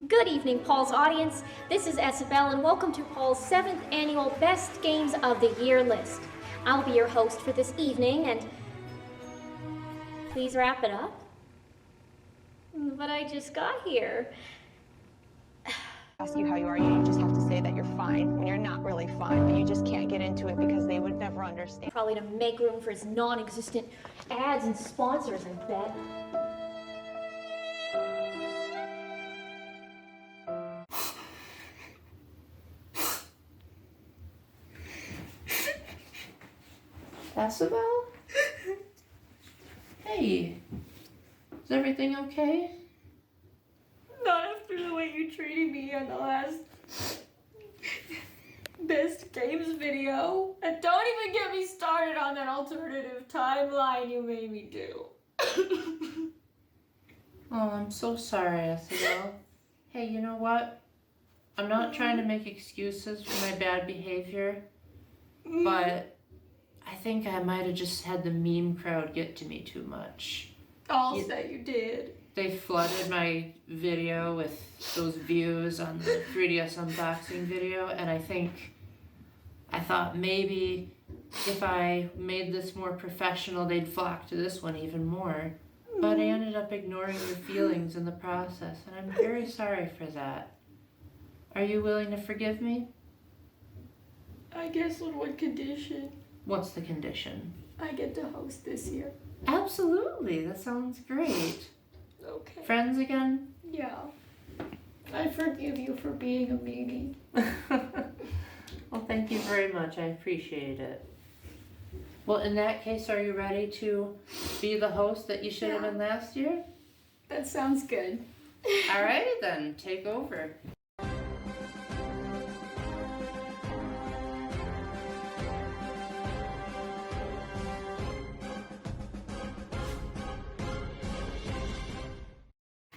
Good evening, Paul's audience. This is Esabelle, and welcome to Paul's 7th annual Best Games of the Year list. I'll be your host for this evening, and please wrap it up. But I just got here. Ask you how you are, you just have to say that you're fine when you're not really fine, but you just can't get into it because they would never understand. Probably to make room for his non-existent ads and sponsors, I bet. Esabelle? Hey, is everything okay? Not after the way you treated me on the last Best Games video. And don't even get me started on that alternative timeline you made me do. Oh, I'm so sorry, Esabelle. Hey, you know what? I'm not trying to make excuses for my bad behavior, but I think I might have just had the meme crowd get to me too much. I'll say you did. They flooded my video with those views on the 3DS unboxing video, and I thought maybe if I made this more professional, they'd flock to this one even more. But I ended up ignoring your feelings in the process, and I'm very sorry for that. Are you willing to forgive me? I guess on one condition. What's the condition? I get to host this year. Absolutely, that sounds great. Okay. Friends again? Yeah. I forgive you for being a meanie. Well, thank you very much. I appreciate it. Well, in that case, are you ready to be the host that you should have been last year? That sounds good. Alrighty then, take over.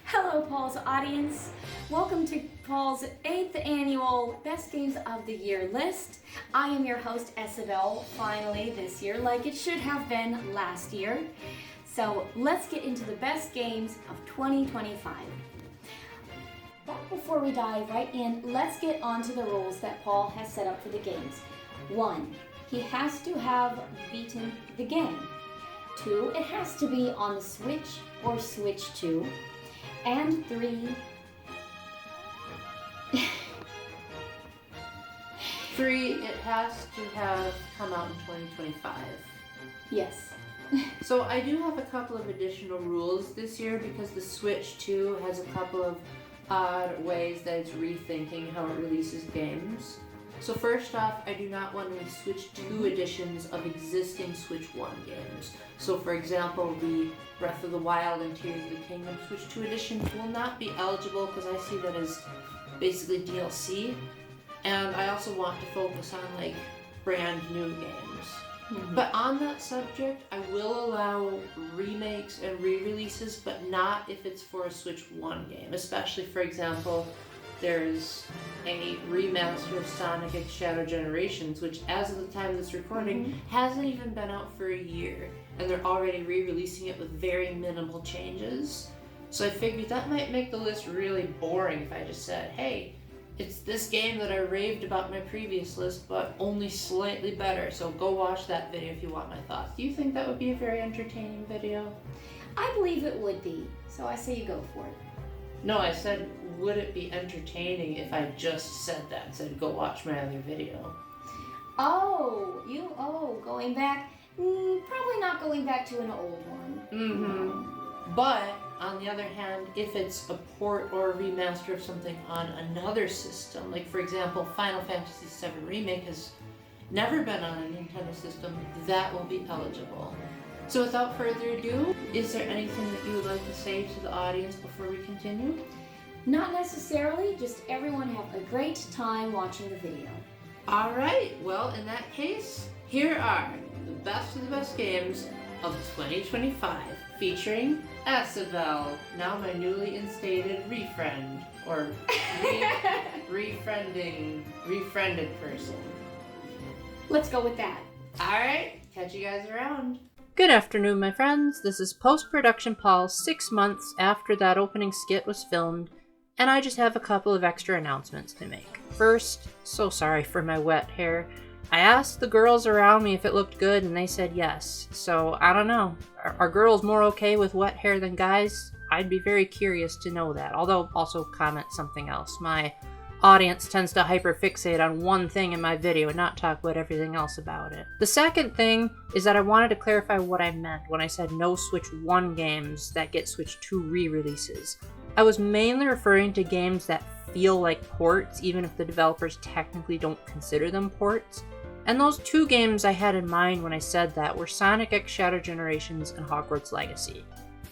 Hello, Paul's audience. Welcome to Paul's 8th annual Best Games of the Year list. I am your host, Esabelle, finally this year, like it should have been last year. So let's get into the best games of 2025. But before we dive right in, let's get onto the rules that Paul has set up for the games. 1, he has to have beaten the game. 2, it has to be on the Switch or Switch 2. And 3, 3, it has to have come out in 2025. yes. So I do have a couple of additional rules this year because the Switch 2 has a couple of odd ways that it's rethinking how it releases games. So first off, I do not want any Switch 2 editions of existing Switch 1 games. So for example, the Breath of the Wild and Tears of the Kingdom Switch 2 editions will not be eligible because I see that as basically DLC. And I also want to focus on like brand new games. Mm-hmm. But on that subject, I will allow remakes and re-releases, but not if it's for a Switch 1 game. Especially, for example, there's a remaster of Sonic X Shadow Generations, which as of the time of this recording, hasn't even been out for a year. And they're already re-releasing it with very minimal changes. So I figured that might make the list really boring if I just said, hey, it's this game that I raved about in my previous list, but only slightly better. So go watch that video if you want my thoughts. Do you think that would be a very entertaining video? I believe it would be, so I say you go for it. No, I said, would it be entertaining if I just said that and said, go watch my other video? Going back? Probably not going back to an old one. Mm-hmm. But, on the other hand, if it's a port or a remaster of something on another system, like for example, Final Fantasy VII Remake has never been on a Nintendo system, that will be eligible. So without further ado, is there anything that you would like to say to the audience before we continue? Not necessarily, just everyone have a great time watching the video. Alright, well in that case, here are the best of the best games of 2025, featuring Esabelle, now my newly instated refriend, or refriended person. Let's go with that. Alright, catch you guys around. Good afternoon, my friends. This is post-production Paul 6 months after that opening skit was filmed, and I just have a couple of extra announcements to make. First, so sorry for my wet hair. I asked the girls around me if it looked good, and they said yes. So, I don't know. Are girls more okay with wet hair than guys? I'd be very curious to know that. Although, also comment something else. My audience tends to hyperfixate on one thing in my video and not talk about everything else about it. The second thing is that I wanted to clarify what I meant when I said no Switch 1 games that get Switch 2 re-releases. I was mainly referring to games that feel like ports, even if the developers technically don't consider them ports. And those two games I had in mind when I said that were Sonic X Shadow Generations and Hogwarts Legacy.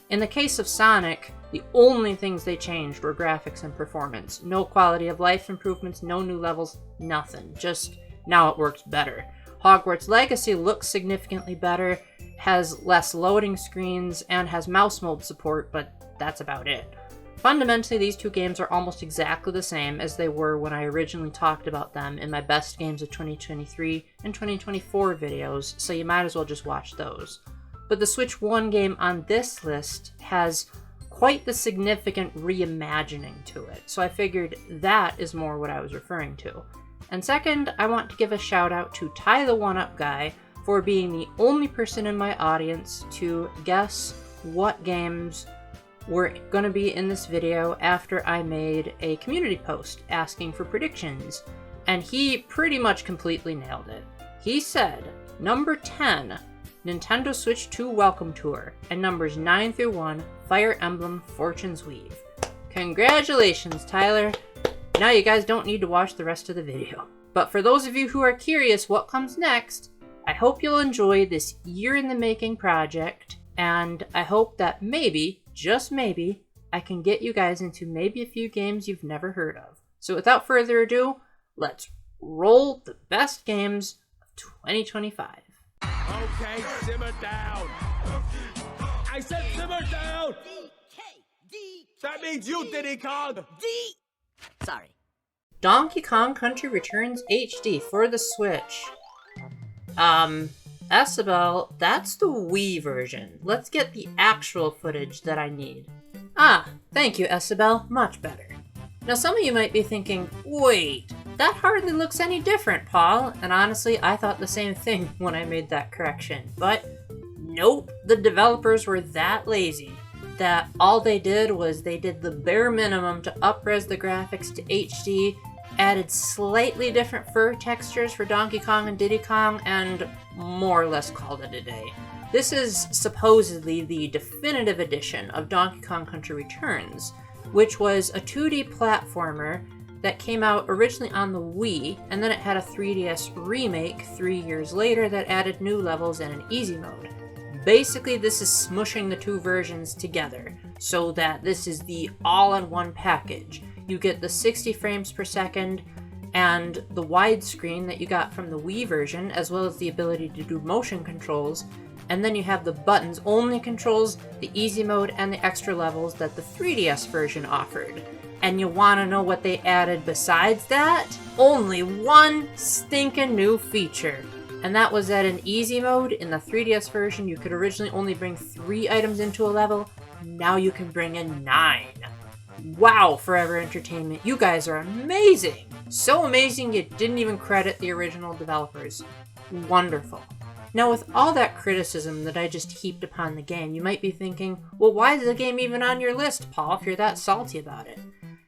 In the case of Sonic, the only things they changed were graphics and performance. No quality of life improvements, no new levels, nothing. Just now it works better. Hogwarts Legacy looks significantly better, has less loading screens, and has mouse mode support, but that's about it. Fundamentally, these two games are almost exactly the same as they were when I originally talked about them in my Best Games of 2023 and 2024 videos, so you might as well just watch those. But the Switch 1 game on this list has quite the significant reimagining to it, so I figured that is more what I was referring to. And second, I want to give a shout out to Ty the One-Up Guy for being the only person in my audience to guess what games were going to be in this video after I made a community post asking for predictions, and he pretty much completely nailed it. He said, number 10, Nintendo Switch 2 Welcome Tour, and numbers 9 through 1, Fire Emblem Fortune's Weave. Congratulations, Tyler! Now you guys don't need to watch the rest of the video. But for those of you who are curious what comes next, I hope you'll enjoy this year-in-the-making project, and I hope that maybe, just maybe, I can get you guys into maybe a few games you've never heard of. So without further ado, let's roll the best games of 2025. Okay, simmer down. I said simmer down. That means you, Diddy Kong. Sorry. Donkey Kong Country Returns HD for the Switch. Esabelle, that's the Wii version. Let's get the actual footage that I need. Ah, thank you, Esabelle. Much better. Now some of you might be thinking, wait, that hardly looks any different, Paul. And honestly, I thought the same thing when I made that correction. But nope, the developers were that lazy that all they did was they did the bare minimum to up-res the graphics to HD, added slightly different fur textures for Donkey Kong and Diddy Kong, and more or less called it a day. This is supposedly the definitive edition of Donkey Kong Country Returns, which was a 2D platformer that came out originally on the Wii, and then it had a 3DS remake 3 years later that added new levels and an easy mode. Basically, this is smushing the two versions together, so that this is the all-in-one package. You get the 60 frames per second and the widescreen that you got from the Wii version, as well as the ability to do motion controls, and then you have the buttons-only controls, the easy mode, and the extra levels that the 3DS version offered. And you want to know what they added besides that? Only one stinking new feature. And that was that in easy mode, in the 3DS version, you could originally only bring 3 items into a level. Now you can bring in 9. Wow, Forever Entertainment, you guys are amazing! So amazing you didn't even credit the original developers. Wonderful. Now with all that criticism that I just heaped upon the game, you might be thinking, well, why is the game even on your list, Paul, if you're that salty about it?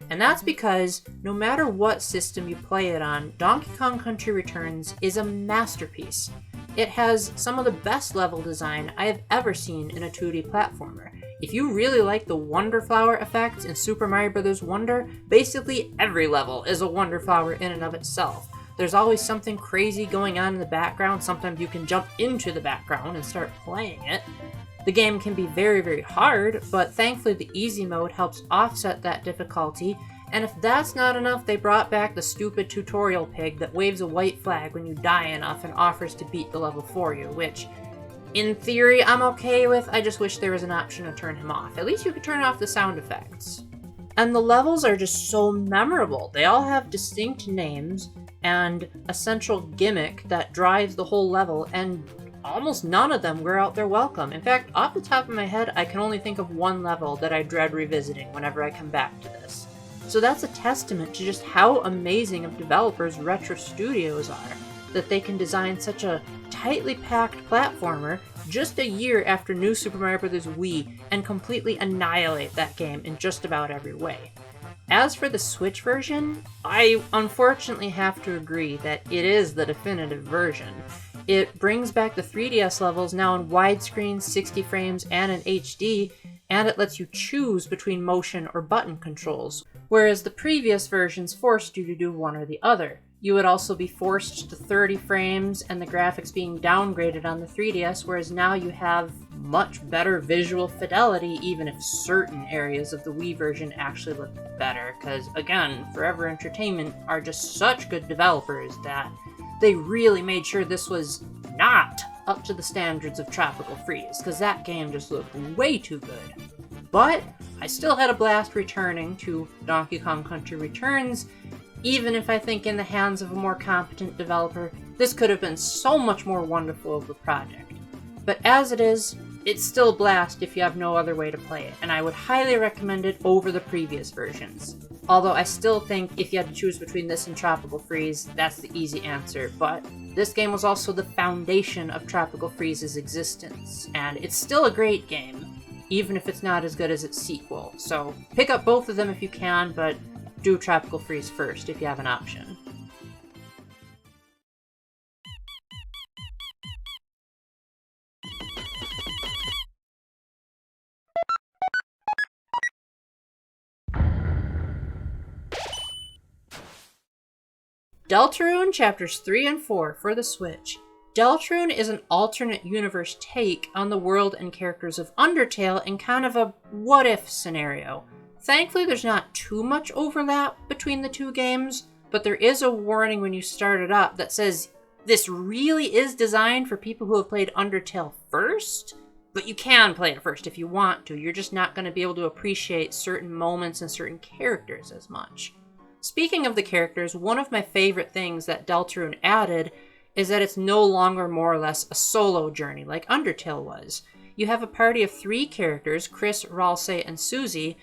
And that's because no matter what system you play it on, Donkey Kong Country Returns is a masterpiece. It has some of the best level design I have ever seen in a 2D platformer. If you really like the Wonder Flower effects in Super Mario Bros. Wonder, basically every level is a Wonder Flower in and of itself. There's always something crazy going on in the background. Sometimes you can jump into the background and start playing it. The game can be very, very hard, but thankfully the easy mode helps offset that difficulty, and if that's not enough, they brought back the stupid tutorial pig that waves a white flag when you die enough and offers to beat the level for you, which, in theory, I'm okay with. I just wish there was an option to turn him off. At least you could turn off the sound effects. And the levels are just so memorable. They all have distinct names and a central gimmick that drives the whole level, and almost none of them wear out their welcome. In fact, off the top of my head, I can only think of one level that I dread revisiting whenever I come back to this. So that's a testament to just how amazing of developers Retro Studios are, that they can design such a tightly packed platformer just a year after New Super Mario Bros. Wii and completely annihilate that game in just about every way. As for the Switch version, I unfortunately have to agree that it is the definitive version. It brings back the 3DS levels now in widescreen, 60 frames, and in HD, and it lets you choose between motion or button controls, whereas the previous versions forced you to do one or the other. You would also be forced to 30 frames and the graphics being downgraded on the 3DS, whereas now you have much better visual fidelity, even if certain areas of the Wii version actually look better, because again, Forever Entertainment are just such good developers that they really made sure this was not up to the standards of Tropical Freeze, because that game just looked way too good. But I still had a blast returning to Donkey Kong Country Returns, even if I think in the hands of a more competent developer, this could have been so much more wonderful of a project. But as it is, it's still a blast if you have no other way to play it, and I would highly recommend it over the previous versions. Although I still think if you had to choose between this and Tropical Freeze, that's the easy answer, but this game was also the foundation of Tropical Freeze's existence, and it's still a great game, even if it's not as good as its sequel. So pick up both of them if you can, but do Tropical Freeze first if you have an option. Deltarune Chapters 3 and 4 for the Switch. Deltarune is an alternate universe take on the world and characters of Undertale in kind of a what-if scenario. Thankfully, there's not too much overlap between the two games, but there is a warning when you start it up that says this really is designed for people who have played Undertale first, but you can play it first if you want to. You're just not going to be able to appreciate certain moments and certain characters as much. Speaking of the characters, one of my favorite things that Deltarune added is that it's no longer more or less a solo journey like Undertale was. You have a party of 3 characters, Chris, Ralsei, and Susie,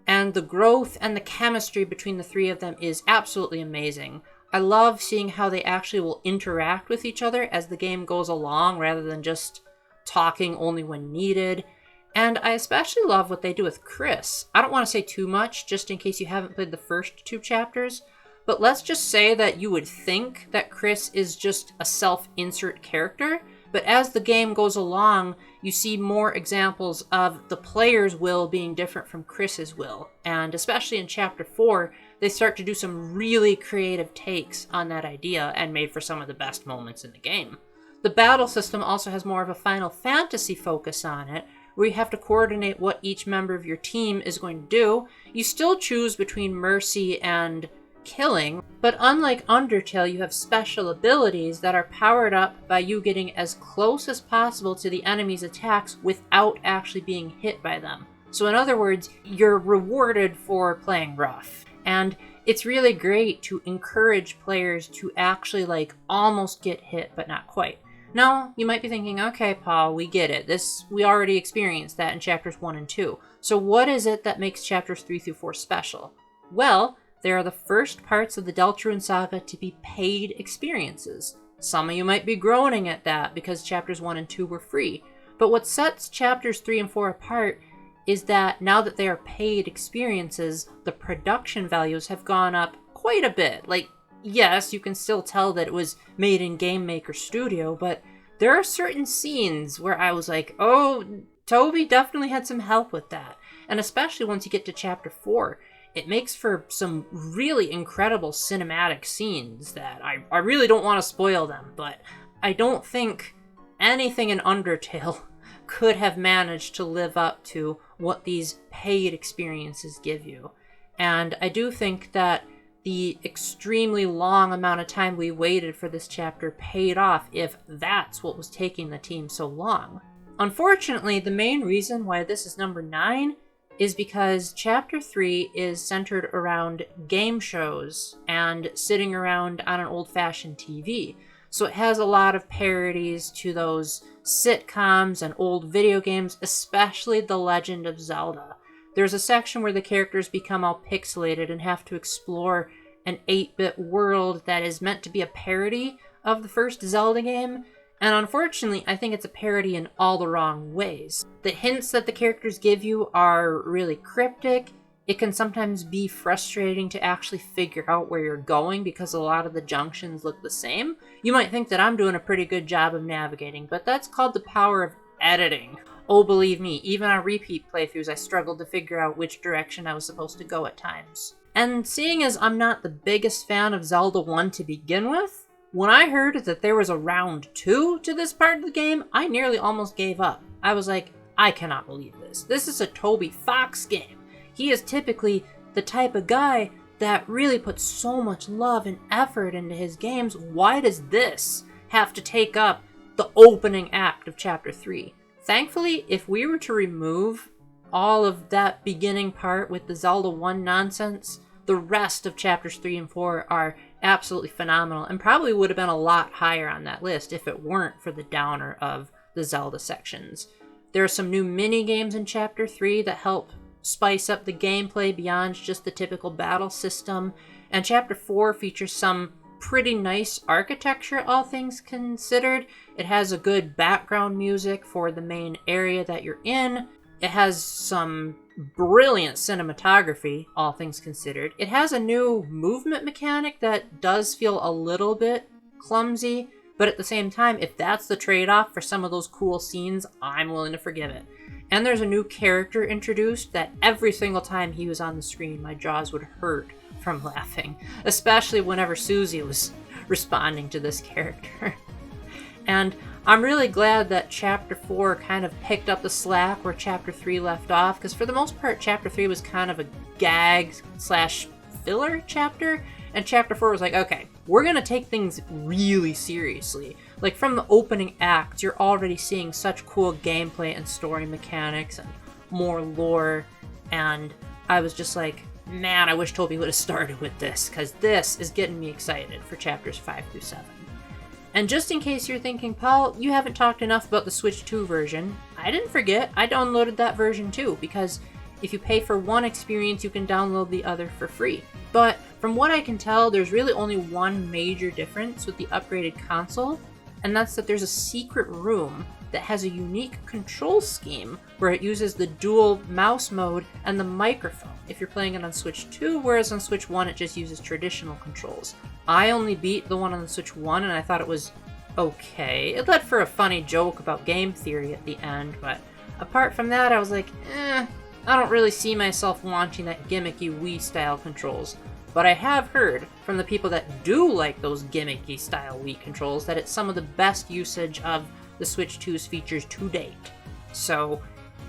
and the growth and the chemistry between the 3 of them is absolutely amazing. I love seeing how they actually will interact with each other as the game goes along rather than just talking only when needed. And I especially love what they do with Chris. I don't want to say too much, just in case you haven't played the first 2 chapters, but let's just say that you would think that Chris is just a self-insert character, but as the game goes along, you see more examples of the player's will being different from Chris's will. And especially in Chapter 4, they start to do some really creative takes on that idea and made for some of the best moments in the game. The battle system also has more of a Final Fantasy focus on it, where you have to coordinate what each member of your team is going to do. You still choose between mercy and killing, but unlike Undertale, you have special abilities that are powered up by you getting as close as possible to the enemy's attacks without actually being hit by them. So in other words, you're rewarded for playing rough. And it's really great to encourage players to actually almost get hit, but not quite. Now, you might be thinking, okay, Paul, we get it. We already experienced that in Chapters 1 and 2. So what is it that makes Chapters 3 through 4 special? Well, they are the first parts of the Deltarune saga to be paid experiences. Some of you might be groaning at that because Chapters 1 and 2 were free. But what sets Chapters 3 and 4 apart is that now that they are paid experiences, the production values have gone up quite a bit. Yes, you can still tell that it was made in Game Maker Studio, but there are certain scenes where I was like, oh, Toby definitely had some help with that. And especially once you get to Chapter 4, it makes for some really incredible cinematic scenes that I really don't want to spoil them, but I don't think anything in Undertale could have managed to live up to what these paid experiences give you. And I do think that the extremely long amount of time we waited for this chapter paid off, if that's what was taking the team so long. Unfortunately, the main reason why this is number 9 is because Chapter 3 is centered around game shows and sitting around on an old-fashioned TV. So it has a lot of parodies to those sitcoms and old video games, especially The Legend of Zelda. There's a section where the characters become all pixelated and have to explore an 8-bit world that is meant to be a parody of the first Zelda game, and unfortunately, I think it's a parody in all the wrong ways. The hints that the characters give you are really cryptic. It can sometimes be frustrating to actually figure out where you're going because a lot of the junctions look the same. You might think that I'm doing a pretty good job of navigating, but that's called the power of editing. Oh, believe me, even on repeat playthroughs, I struggled to figure out which direction I was supposed to go at times. And seeing as I'm not the biggest fan of Zelda 1 to begin with, when I heard that there was a round 2 to this part of the game, I nearly almost gave up. I was like, I cannot believe this. This is a Toby Fox game. He is typically the type of guy that really puts so much love and effort into his games. Why does this have to take up the opening act of Chapter 3? Thankfully, if we were to remove all of that beginning part with the Zelda 1 nonsense, the rest of Chapters 3 and 4 are absolutely phenomenal and probably would have been a lot higher on that list if it weren't for the downer of the Zelda sections. There are some new mini-games in Chapter 3 that help spice up the gameplay beyond just the typical battle system, and Chapter 4 features some pretty nice architecture, all things considered. It has a good background music for the main area that you're in. It has some brilliant cinematography, all things considered. It has a new movement mechanic that does feel a little bit clumsy, but at the same time, if that's the trade-off for some of those cool scenes, I'm willing to forgive it. And there's a new character introduced that every single time he was on the screen, my jaws would hurt from laughing, especially whenever Susie was responding to this character. And I'm really glad that Chapter 4 kind of picked up the slack where Chapter 3 left off, because for the most part, Chapter 3 was kind of a gag/filler chapter, and Chapter 4 was like, okay, we're gonna take things really seriously. Like, from the opening act, you're already seeing such cool gameplay and story mechanics and more lore, and I was just like, man, I wish Toby would have started with this, because this is getting me excited for Chapters 5 through 7. And just in case you're thinking, Paul, you haven't talked enough about the Switch 2 version, I didn't forget, I downloaded that version too, because if you pay for one experience, you can download the other for free. But from what I can tell, there's really only one major difference with the upgraded console, and that's that there's a secret room that has a unique control scheme where it uses the dual mouse mode and the microphone if you're playing it on Switch 2, whereas on Switch 1 it just uses traditional controls. I only beat the one on the Switch 1 and I thought it was okay. It led for a funny joke about game theory at the end, but apart from that I was like, I don't really see myself wanting that gimmicky Wii-style controls. But I have heard from the people that do like those gimmicky style Wii controls that it's some of the best usage of the Switch 2's features to date. So,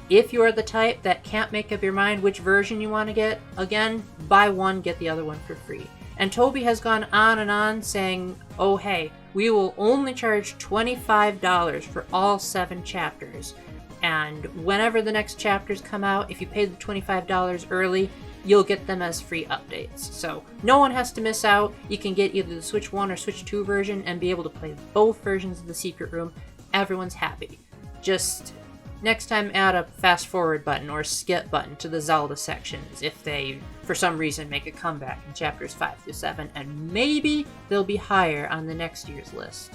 if you're the type that can't make up your mind which version you want to get, again, buy one, get the other one for free. And Toby has gone on and on saying, oh hey, we will only charge $25 for all 7 chapters. And whenever the next chapters come out, if you pay the $25 early, you'll get them as free updates. So no one has to miss out. You can get either the Switch 1 or Switch 2 version and be able to play both versions of the secret room. Everyone's happy. Just next time add a fast forward button or skip button to the Zelda sections if they, for some reason, make a comeback in Chapters 5 through 7, and maybe they'll be higher on the next year's list.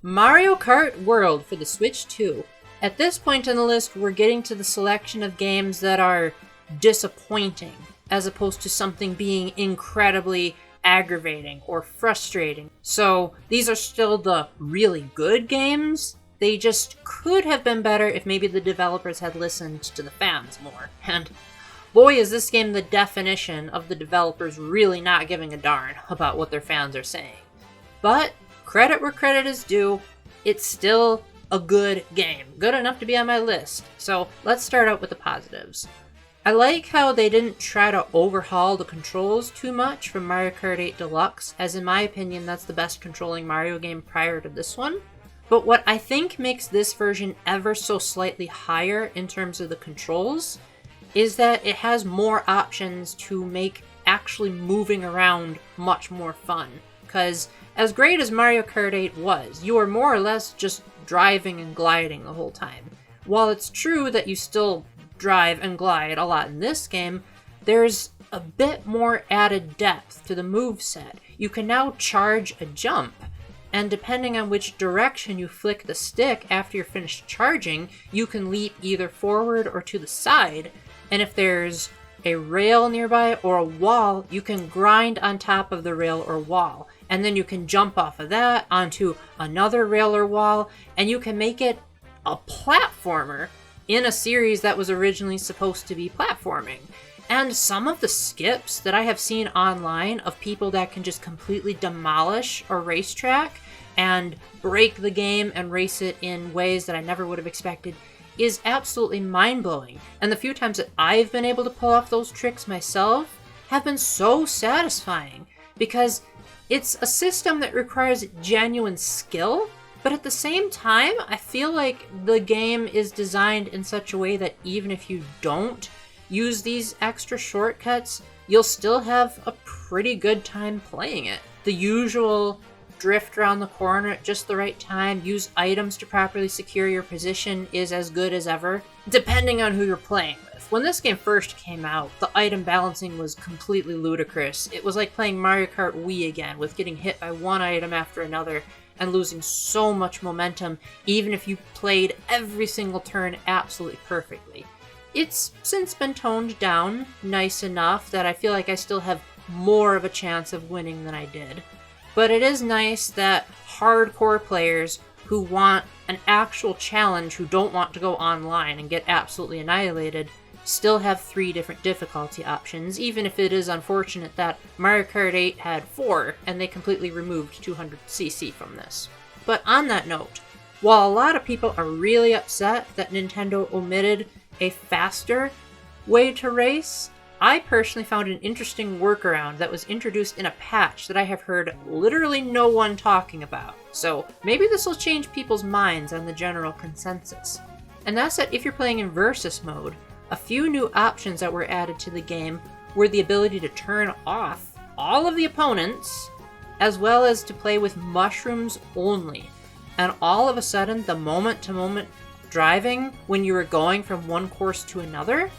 Mario Kart World for the Switch 2. At this point in the list, we're getting to the selection of games that are disappointing, as opposed to something being incredibly aggravating or frustrating. So these are still the really good games. They just could have been better if maybe the developers had listened to the fans more. And boy, is this game the definition of the developers really not giving a darn about what their fans are saying. But credit where credit is due, it's still a good game. Good enough to be on my list. So let's start out with the positives. I like how they didn't try to overhaul the controls too much from Mario Kart 8 Deluxe, as in my opinion that's the best controlling Mario game prior to this one. But what I think makes this version ever so slightly higher in terms of the controls is that it has more options to make actually moving around much more fun. Because as great as Mario Kart 8 was, you are more or less just driving and gliding the whole time. While it's true that you still drive and glide a lot in this game, there's a bit more added depth to the moveset. You can now charge a jump, and depending on which direction you flick the stick after you're finished charging, you can leap either forward or to the side, and if there's a rail nearby or a wall, you can grind on top of the rail or wall, and then you can jump off of that onto another rail or wall, and you can make it a platformer in a series that was originally supposed to be platforming. And some of the skips that I have seen online of people that can just completely demolish a racetrack and break the game and race it in ways that I never would have expected is absolutely mind-blowing. And the few times that I've been able to pull off those tricks myself have been so satisfying, because it's a system that requires genuine skill, but at the same time, I feel like the game is designed in such a way that even if you don't use these extra shortcuts, you'll still have a pretty good time playing it. The usual drift around the corner at just the right time, use items to properly secure your position is as good as ever, depending on who you're playing with. When this game first came out, the item balancing was completely ludicrous. It was like playing Mario Kart Wii again, with getting hit by one item after another and losing so much momentum, even if you played every single turn absolutely perfectly. It's since been toned down nice enough that I feel like I still have more of a chance of winning than I did. But it is nice that hardcore players who want an actual challenge, who don't want to go online and get absolutely annihilated, still have 3 different difficulty options, even if it is unfortunate that Mario Kart 8 had 4 and they completely removed 200cc from this. But on that note, while a lot of people are really upset that Nintendo omitted a faster way to race, I personally found an interesting workaround that was introduced in a patch that I have heard literally no one talking about. So maybe this will change people's minds on the general consensus. And that's that if you're playing in Versus mode, a few new options that were added to the game were the ability to turn off all of the opponents, as well as to play with mushrooms only. And all of a sudden, the moment-to-moment driving when you were going from one course to another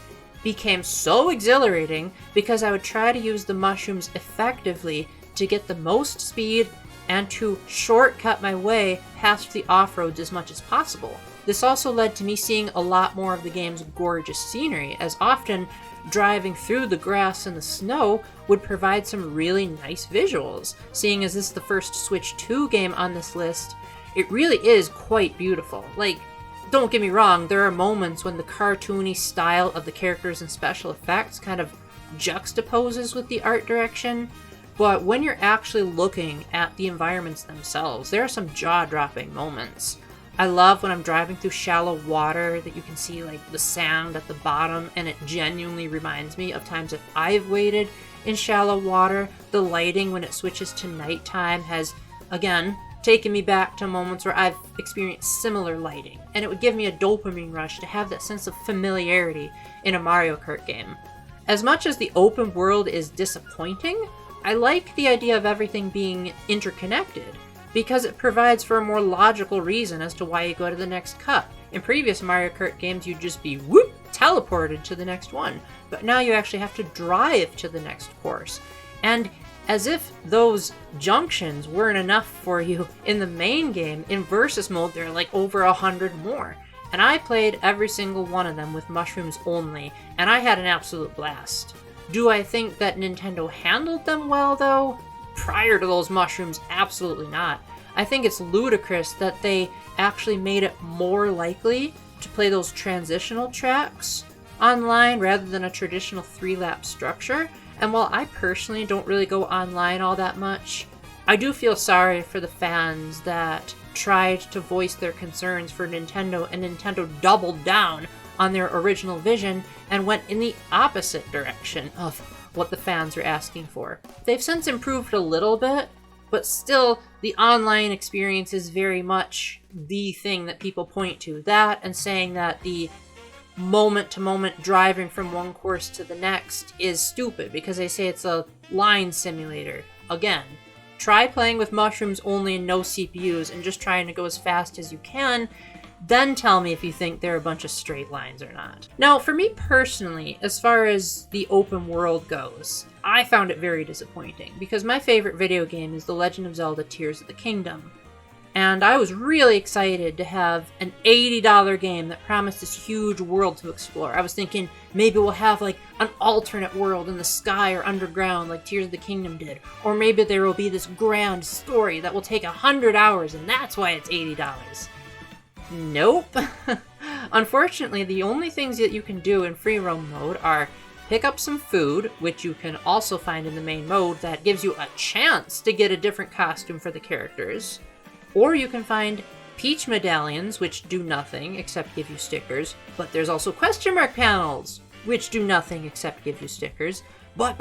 became so exhilarating, because I would try to use the mushrooms effectively to get the most speed and to shortcut my way past the off-roads as much as possible. This also led to me seeing a lot more of the game's gorgeous scenery, as often driving through the grass and the snow would provide some really nice visuals. Seeing as this is the first Switch 2 game on this list, it really is quite beautiful. Like, don't get me wrong, there are moments when the cartoony style of the characters and special effects kind of juxtaposes with the art direction, but when you're actually looking at the environments themselves, there are some jaw-dropping moments. I love when I'm driving through shallow water that you can see like the sand at the bottom, and it genuinely reminds me of times that I've waded in shallow water. The lighting when it switches to nighttime has, again, taken me back to moments where I've experienced similar lighting, and it would give me a dopamine rush to have that sense of familiarity in a Mario Kart game. As much as the open world is disappointing, I like the idea of everything being interconnected, because it provides for a more logical reason as to why you go to the next cut. In previous Mario Kart games, you'd just be whoop, teleported to the next one, but now you actually have to drive to the next course. And as if those junctions weren't enough for you in the main game, in Versus mode there are like over 100 more. And I played every single one of them with mushrooms only, and I had an absolute blast. Do I think that Nintendo handled them well though? Prior to those mushrooms, absolutely not. I think it's ludicrous that they actually made it more likely to play those transitional tracks online rather than a traditional 3-lap structure. And while I personally don't really go online all that much, I do feel sorry for the fans that tried to voice their concerns for Nintendo, and Nintendo doubled down on their original vision and went in the opposite direction of what the fans are asking for. They've since improved a little bit, but still the online experience is very much the thing that people point to. That, and saying that the moment-to-moment driving from one course to the next is stupid because they say it's a line simulator. Again, try playing with mushrooms only and no CPUs and just trying to go as fast as you can, then tell me if you think they're a bunch of straight lines or not. Now, for me personally, as far as the open world goes, I found it very disappointing because my favorite video game is The Legend of Zelda Tears of the Kingdom. And I was really excited to have an $80 game that promised this huge world to explore. I was thinking maybe we'll have like an alternate world in the sky or underground like Tears of the Kingdom did. Or maybe there will be this grand story that will take 100 hours and that's why it's $80. Nope. Unfortunately, the only things that you can do in free roam mode are pick up some food, which you can also find in the main mode that gives you a chance to get a different costume for the characters. Or you can find Peach medallions, which do nothing except give you stickers, but there's also question mark panels, which do nothing except give you stickers. But,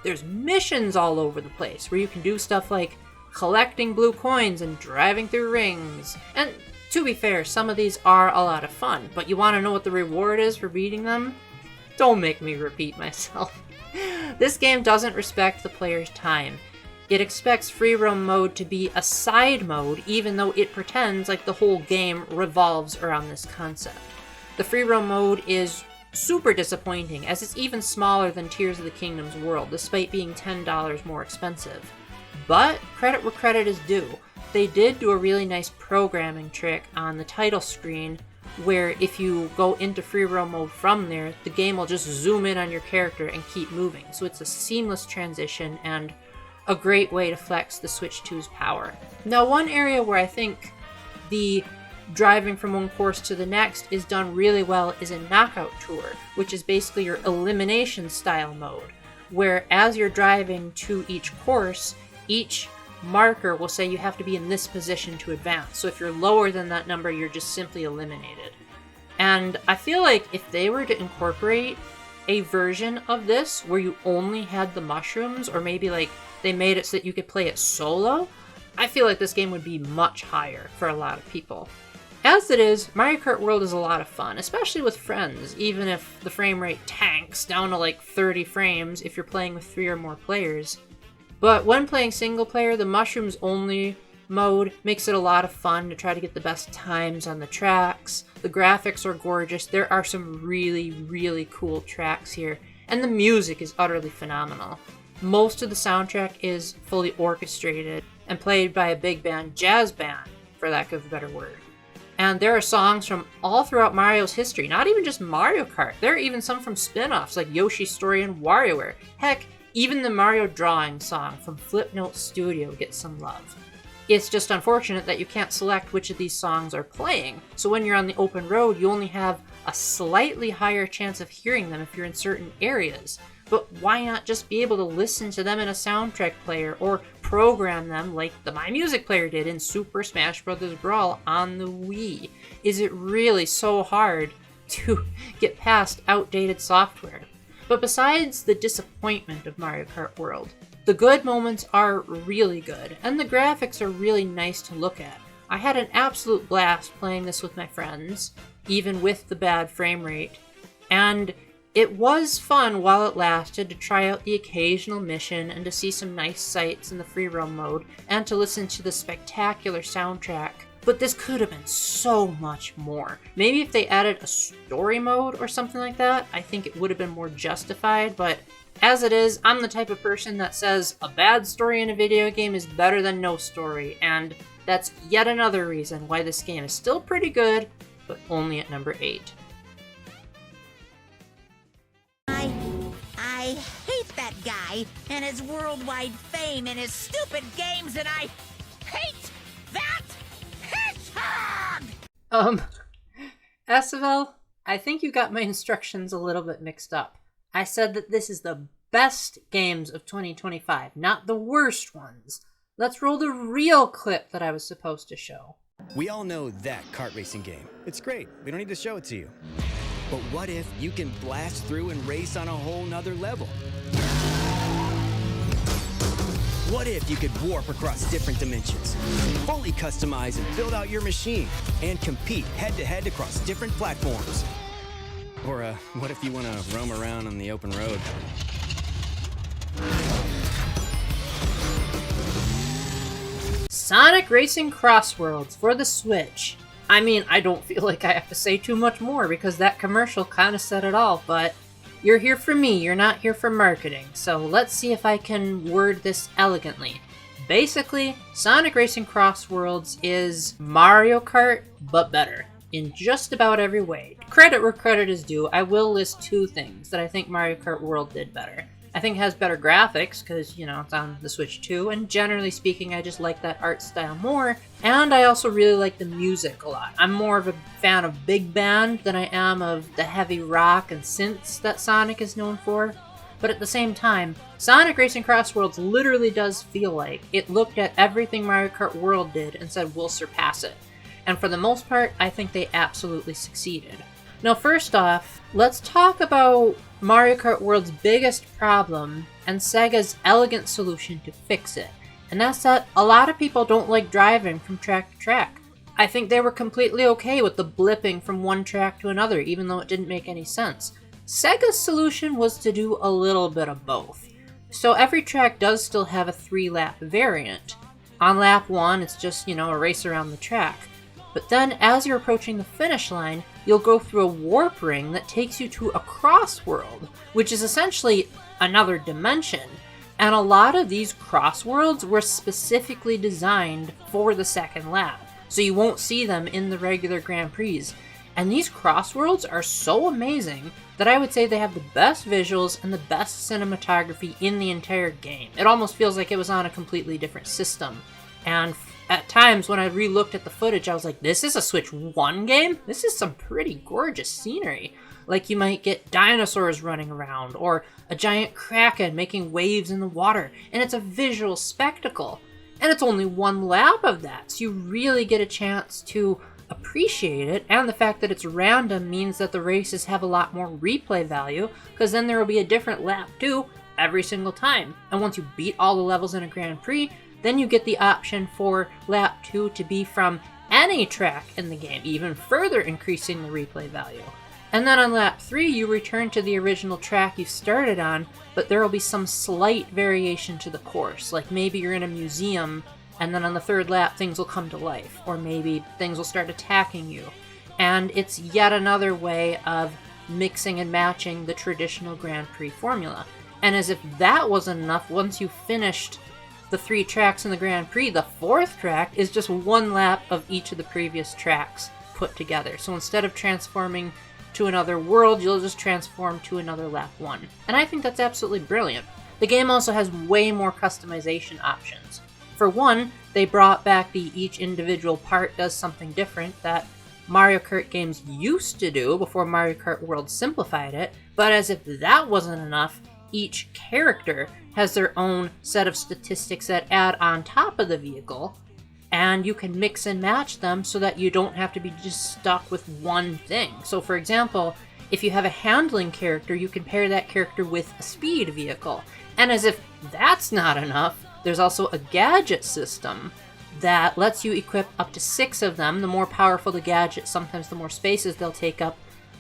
there's missions all over the place where you can do stuff like collecting blue coins and driving through rings. And to be fair, some of these are a lot of fun, but you want to know what the reward is for beating them? Don't make me repeat myself. This game doesn't respect the player's time. It expects free roam mode to be a side mode, even though it pretends like the whole game revolves around this concept. The free roam mode is super disappointing, as it's even smaller than Tears of the Kingdom's world, despite being $10 more expensive. But credit where credit is due. They did do a really nice programming trick on the title screen, where if you go into free roam mode from there, the game will just zoom in on your character and keep moving. So it's a seamless transition and a great way to flex the Switch 2's power. Now, one area where I think the driving from one course to the next is done really well is in Knockout Tour, which is basically your elimination style mode, where as you're driving to each course, each marker will say you have to be in this position to advance. So if you're lower than that number, you're just simply eliminated. And I feel like if they were to incorporate a version of this where you only had the mushrooms, or maybe like they made it so that you could play it solo, I feel like this game would be much higher for a lot of people. As it is, Mario Kart World is a lot of fun, especially with friends, even if the frame rate tanks down to like 30 frames if you're playing with 3 or more players. But when playing single player, the mushrooms only mode makes it a lot of fun to try to get the best times on the tracks. The graphics are gorgeous. There are some really, really cool tracks here, and the music is utterly phenomenal. Most of the soundtrack is fully orchestrated and played by a big band, jazz band, for lack of a better word. And there are songs from all throughout Mario's history, not even just Mario Kart. There are even some from spin-offs like Yoshi's Story and WarioWare. Heck, even the Mario Drawing song from Flipnote Studio gets some love. It's just unfortunate that you can't select which of these songs are playing, so when you're on the open road, you only have a slightly higher chance of hearing them if you're in certain areas. But why not just be able to listen to them in a soundtrack player, or program them like the My Music player did in Super Smash Bros. Brawl on the Wii? Is it really so hard to get past outdated software? But besides the disappointment of Mario Kart World, the good moments are really good, and the graphics are really nice to look at. I had an absolute blast playing this with my friends, even with the bad frame rate, and it was fun while it lasted to try out the occasional mission and to see some nice sights in the free roam mode and to listen to the spectacular soundtrack. But this could have been so much more. Maybe if they added a story mode or something like that, I think it would have been more justified, but as it is, I'm the type of person that says a bad story in a video game is better than no story, and that's yet another reason why this game is still pretty good, but only at number 8. I hate that guy and his worldwide fame and his stupid games, and I hate that hedgehog! Esabelle, I think you got my instructions a little bit mixed up. I said that this is the best games of 2025, not the worst ones. Let's roll the real clip that I was supposed to show. We all know that kart racing game. It's great. We don't need to show it to you. But what if you can blast through and race on a whole nother level? What if you could warp across different dimensions, fully customize and build out your machine, and compete head-to-head across different platforms? Or what if you want to roam around on the open road? Sonic Racing Crossworlds for the Switch. I mean, I don't feel like I have to say too much more because that commercial kind of said it all, but you're here for me, you're not here for marketing, so let's see if I can word this elegantly. Basically, Sonic Racing Crossworlds is Mario Kart, but better, in just about every way. Credit where credit is due, I will list two things that I think Mario Kart World did better. I think it has better graphics, because, you know, it's on the Switch too, and generally speaking, I just like that art style more, and I also really like the music a lot. I'm more of a fan of big band than I am of the heavy rock and synths that Sonic is known for. But at the same time, Sonic Racing Crossworlds literally does feel like it looked at everything Mario Kart World did and said, we'll surpass it. And for the most part, I think they absolutely succeeded. Now first off, let's talk about Mario Kart World's biggest problem and Sega's elegant solution to fix it. And that's that a lot of people don't like driving from track to track. I think they were completely okay with the blipping from one track to another, even though it didn't make any sense. Sega's solution was to do a little bit of both. So every track does still have a 3-lap variant. On lap 1, it's just, you know, a race around the track. But then, as you're approaching the finish line, you'll go through a warp ring that takes you to a cross world, which is essentially another dimension. And a lot of these cross worlds were specifically designed for the second lap, so you won't see them in the regular Grand Prix. And these cross worlds are so amazing that I would say they have the best visuals and the best cinematography in the entire game. It almost feels like it was on a completely different system. And at times when I re-looked at the footage, I was like, this is a Switch 1 game? This is some pretty gorgeous scenery. Like you might get dinosaurs running around, or a giant kraken making waves in the water, and it's a visual spectacle. And it's only one lap of that, so you really get a chance to appreciate it, and the fact that it's random means that the races have a lot more replay value, because then there will be a different lap too every single time. And once you beat all the levels in a Grand Prix, then you get the option for lap 2 to be from any track in the game, even further increasing the replay value. And then on lap 3, you return to the original track you started on, but there will be some slight variation to the course, like maybe you're in a museum, and then on the third lap things will come to life, or maybe things will start attacking you. And it's yet another way of mixing and matching the traditional Grand Prix formula. And as if that wasn't enough, once you finished the 3 tracks in the Grand Prix, the 4th track is just one lap of each of the previous tracks put together. So instead of transforming to another world, you'll just transform to another lap 1. And I think that's absolutely brilliant. The game also has way more customization options. For one, they brought back the each individual part does something different that Mario Kart games used to do before Mario Kart World simplified it, but as if that wasn't enough, each character has their own set of statistics that add on top of the vehicle, and you can mix and match them so that you don't have to be just stuck with one thing. So for example, if you have a handling character, you can pair that character with a speed vehicle. And as if that's not enough, there's also a gadget system that lets you equip up to 6 of them. The more powerful the gadget, sometimes the more spaces they'll take up,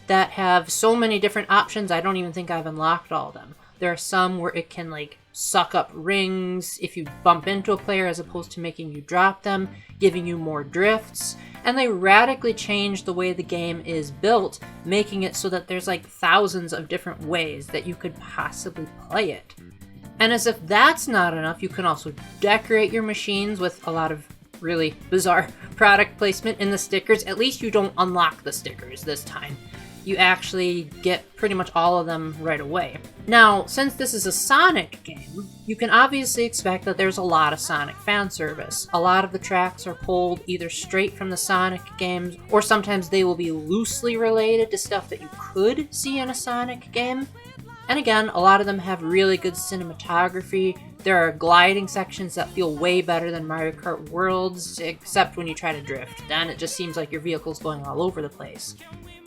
that have so many different options, I don't even think I've unlocked all of them. There are some where it can like suck up rings if you bump into a player as opposed to making you drop them, giving you more drifts. And they radically changed the way the game is built, making it so that there's like thousands of different ways that you could possibly play it. And as if that's not enough, you can also decorate your machines with a lot of really bizarre product placement in the stickers. At least you don't unlock the stickers this time. You actually get pretty much all of them right away. Now, since this is a Sonic game, you can obviously expect that there's a lot of Sonic fan service. A lot of the tracks are pulled either straight from the Sonic games, or sometimes they will be loosely related to stuff that you could see in a Sonic game. And again, a lot of them have really good cinematography. There are gliding sections that feel way better than Mario Kart Worlds, except when you try to drift. Then it just seems like your vehicle's going all over the place.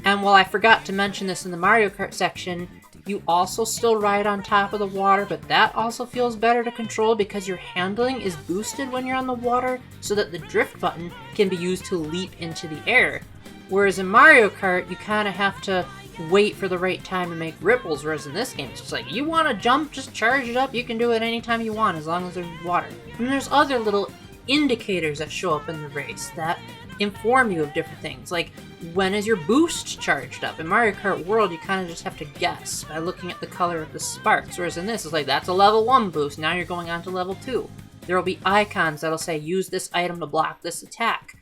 And while I forgot to mention this in the Mario Kart section, you also still ride on top of the water, but that also feels better to control because your handling is boosted when you're on the water, so that the drift button can be used to leap into the air. Whereas in Mario Kart, you kind of have to wait for the right time to make ripples, whereas in this game, it's just like, you want to jump, just charge it up, you can do it anytime you want, as long as there's water. And there's other little indicators that show up in the race that inform you of different things, like when is your boost charged up? In Mario Kart World, you kind of just have to guess by looking at the color of the sparks, whereas in this, it's like, that's a level 1 boost, now you're going on to level 2. There will be icons that'll say, use this item to block this attack.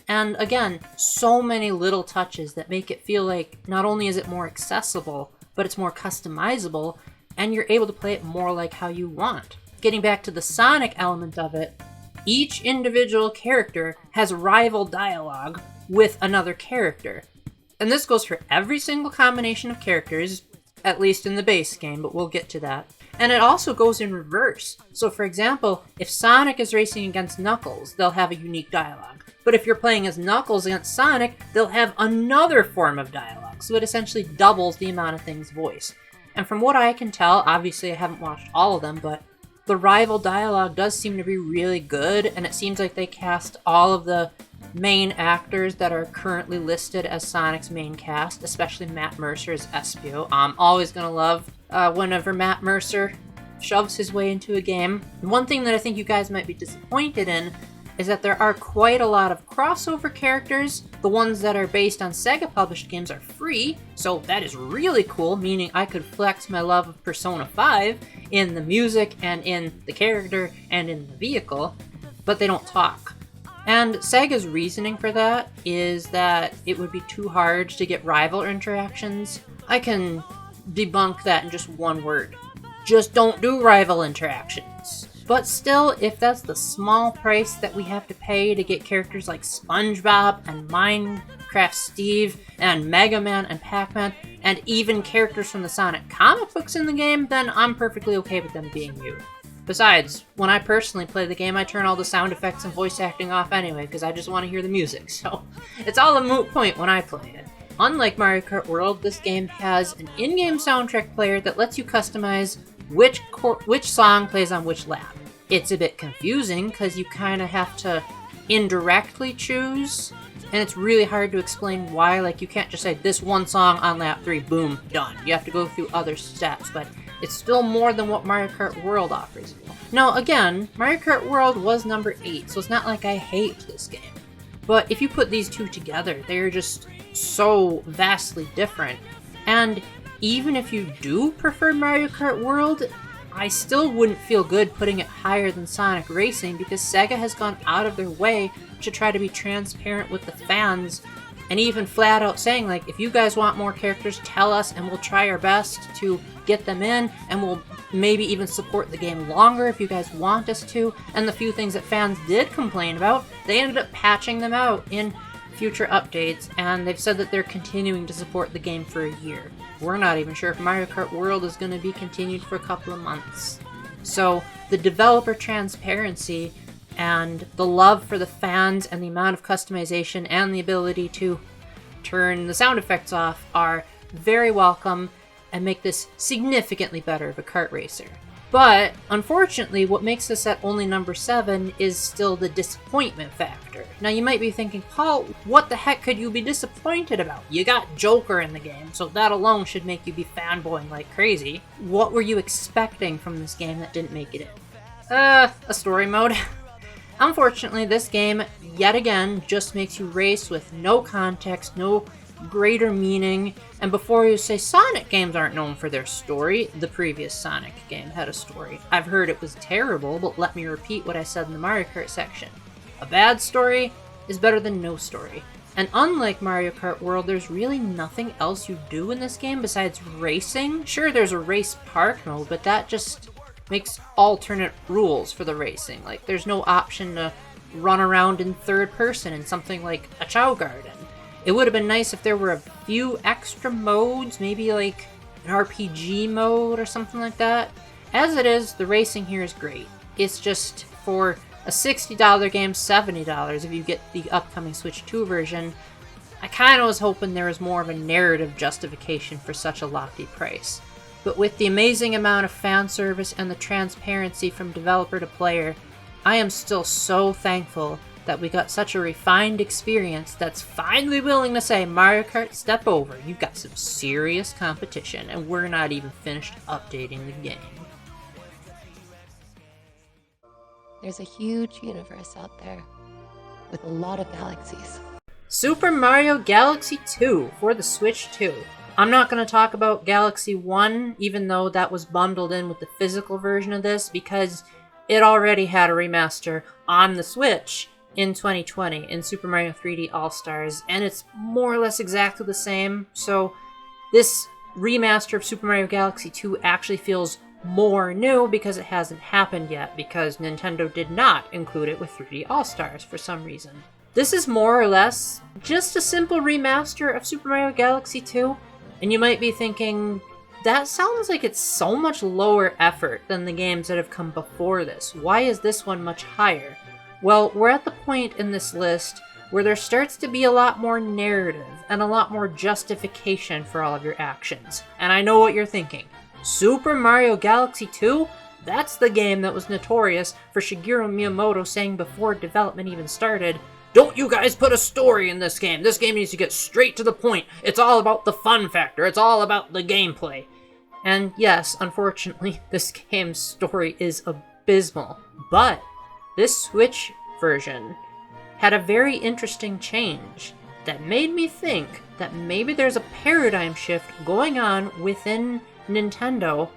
And again, so many little touches that make it feel like not only is it more accessible, but it's more customizable, and you're able to play it more like how you want. Getting back to the Sonic element of it, each individual character has rival dialogue with another character. And this goes for every single combination of characters, at least in the base game, but we'll get to that. And it also goes in reverse. So for example, if Sonic is racing against Knuckles, they'll have a unique dialogue. But if you're playing as Knuckles against Sonic, they'll have another form of dialogue. So it essentially doubles the amount of things voiced. And from what I can tell, obviously I haven't watched all of them, but the rival dialogue does seem to be really good, and it seems like they cast all of the main actors that are currently listed as Sonic's main cast, especially Matt Mercer as Espio. I'm always gonna love whenever Matt Mercer shoves his way into a game. One thing that I think you guys might be disappointed in is that there are quite a lot of crossover characters. The ones that are based on Sega published games are free, so that is really cool, meaning I could flex my love of Persona 5 in the music and in the character and in the vehicle, but they don't talk. And Sega's reasoning for that is that it would be too hard to get rival interactions. I can debunk that in just one word. Just don't do rival interactions. But still, if that's the small price that we have to pay to get characters like SpongeBob and Minecraft Steve and Mega Man and Pac-Man and even characters from the Sonic comic books in the game, then I'm perfectly okay with them being you. Besides, when I personally play the game, I turn all the sound effects and voice acting off anyway because I just want to hear the music, so it's all a moot point when I play it. Unlike Mario Kart World, this game has an in-game soundtrack player that lets you customize which song plays on which lap. It's a bit confusing because you kind of have to indirectly choose, and it's really hard to explain why. Like, you can't just say this one song on lap 3, boom, done. You have to go through other steps, but it's still more than what Mario Kart World offers you. Now again, Mario Kart World was number 8, so it's not like I hate this game. But if you put these two together, they're just so vastly different. And even if you do prefer Mario Kart World, I still wouldn't feel good putting it higher than Sonic Racing because Sega has gone out of their way to try to be transparent with the fans and even flat out saying, like, if you guys want more characters, tell us and we'll try our best to get them in, and we'll maybe even support the game longer if you guys want us to. And the few things that fans did complain about, they ended up patching them out in future updates, and they've said that they're continuing to support the game for a year. We're not even sure if Mario Kart World is going to be continued for a couple of months. So the developer transparency and the love for the fans and the amount of customization and the ability to turn the sound effects off are very welcome and make this significantly better of a kart racer. But unfortunately, what makes this at only number 7 is still the disappointment factor. Now you might be thinking, Paul, what the heck could you be disappointed about? You got Joker in the game, so that alone should make you be fanboying like crazy. What were you expecting from this game that didn't make it in? A story mode. Unfortunately, this game, yet again, just makes you race with no context, no greater meaning, and before you say Sonic games aren't known for their story, the previous Sonic game had a story. I've heard it was terrible, but let me repeat what I said in the Mario Kart section. A bad story is better than no story. And unlike Mario Kart World, there's really nothing else you do in this game besides racing. Sure, there's a race park mode, but that just makes alternate rules for the racing. Like, there's no option to run around in third person in something like a Chow Garden. It would have been nice if there were a few extra modes, maybe like an RPG mode or something like that. As it is, the racing here is great. It's just for a $60 game, $70 if you get the upcoming Switch 2 version. I kind of was hoping there was more of a narrative justification for such a lofty price. But with the amazing amount of fan service and the transparency from developer to player, I am still so thankful that we got such a refined experience that's finally willing to say, Mario Kart, step over. You've got some serious competition, and we're not even finished updating the game. There's a huge universe out there with a lot of galaxies. Super Mario Galaxy 2 for the Switch 2. I'm not going to talk about Galaxy 1, even though that was bundled in with the physical version of this, because it already had a remaster on the Switch in 2020 in Super Mario 3D All-Stars, and it's more or less exactly the same, so this remaster of Super Mario Galaxy 2 actually feels more new because it hasn't happened yet, because Nintendo did not include it with 3D All-Stars for some reason. This is more or less just a simple remaster of Super Mario Galaxy 2, and you might be thinking, that sounds like it's so much lower effort than the games that have come before this. Why is this one much higher? Well, we're at the point in this list where there starts to be a lot more narrative and a lot more justification for all of your actions. And I know what you're thinking. Super Mario Galaxy 2? That's the game that was notorious for Shigeru Miyamoto saying before development even started, "Don't you guys put a story in this game. This game needs to get straight to the point. It's all about the fun factor. It's all about the gameplay." And yes, unfortunately, this game's story is abysmal. But this Switch version had a very interesting change that made me think that maybe there's a paradigm shift going on within Nintendo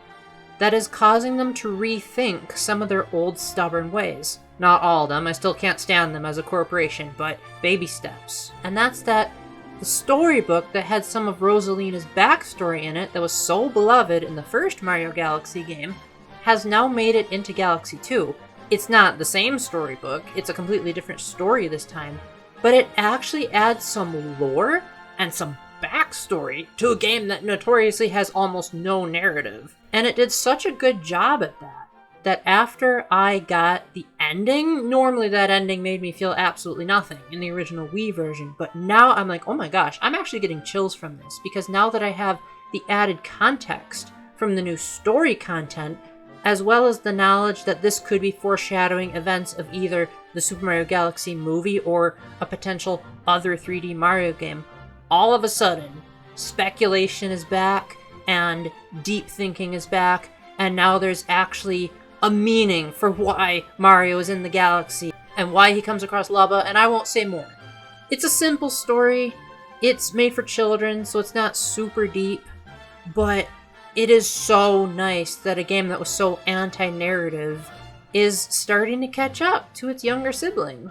that is causing them to rethink some of their old stubborn ways. Not all of them, I still can't stand them as a corporation, but baby steps. And that's that the storybook that had some of Rosalina's backstory in it that was so beloved in the first Mario Galaxy game has now made it into Galaxy 2. It's not the same storybook, it's a completely different story this time, but it actually adds some lore and some backstory to a game that notoriously has almost no narrative. And it did such a good job at that after I got the ending, normally that ending made me feel absolutely nothing in the original Wii version, but now I'm like, oh my gosh, I'm actually getting chills from this, because now that I have the added context from the new story content, as well as the knowledge that this could be foreshadowing events of either the Super Mario Galaxy movie or a potential other 3D Mario game, all of a sudden, speculation is back, and deep thinking is back, and now there's actually a meaning for why Mario is in the galaxy, and why he comes across lava, and I won't say more. It's a simple story, it's made for children, so it's not super deep, but it is so nice that a game that was so anti-narrative is starting to catch up to its younger sibling.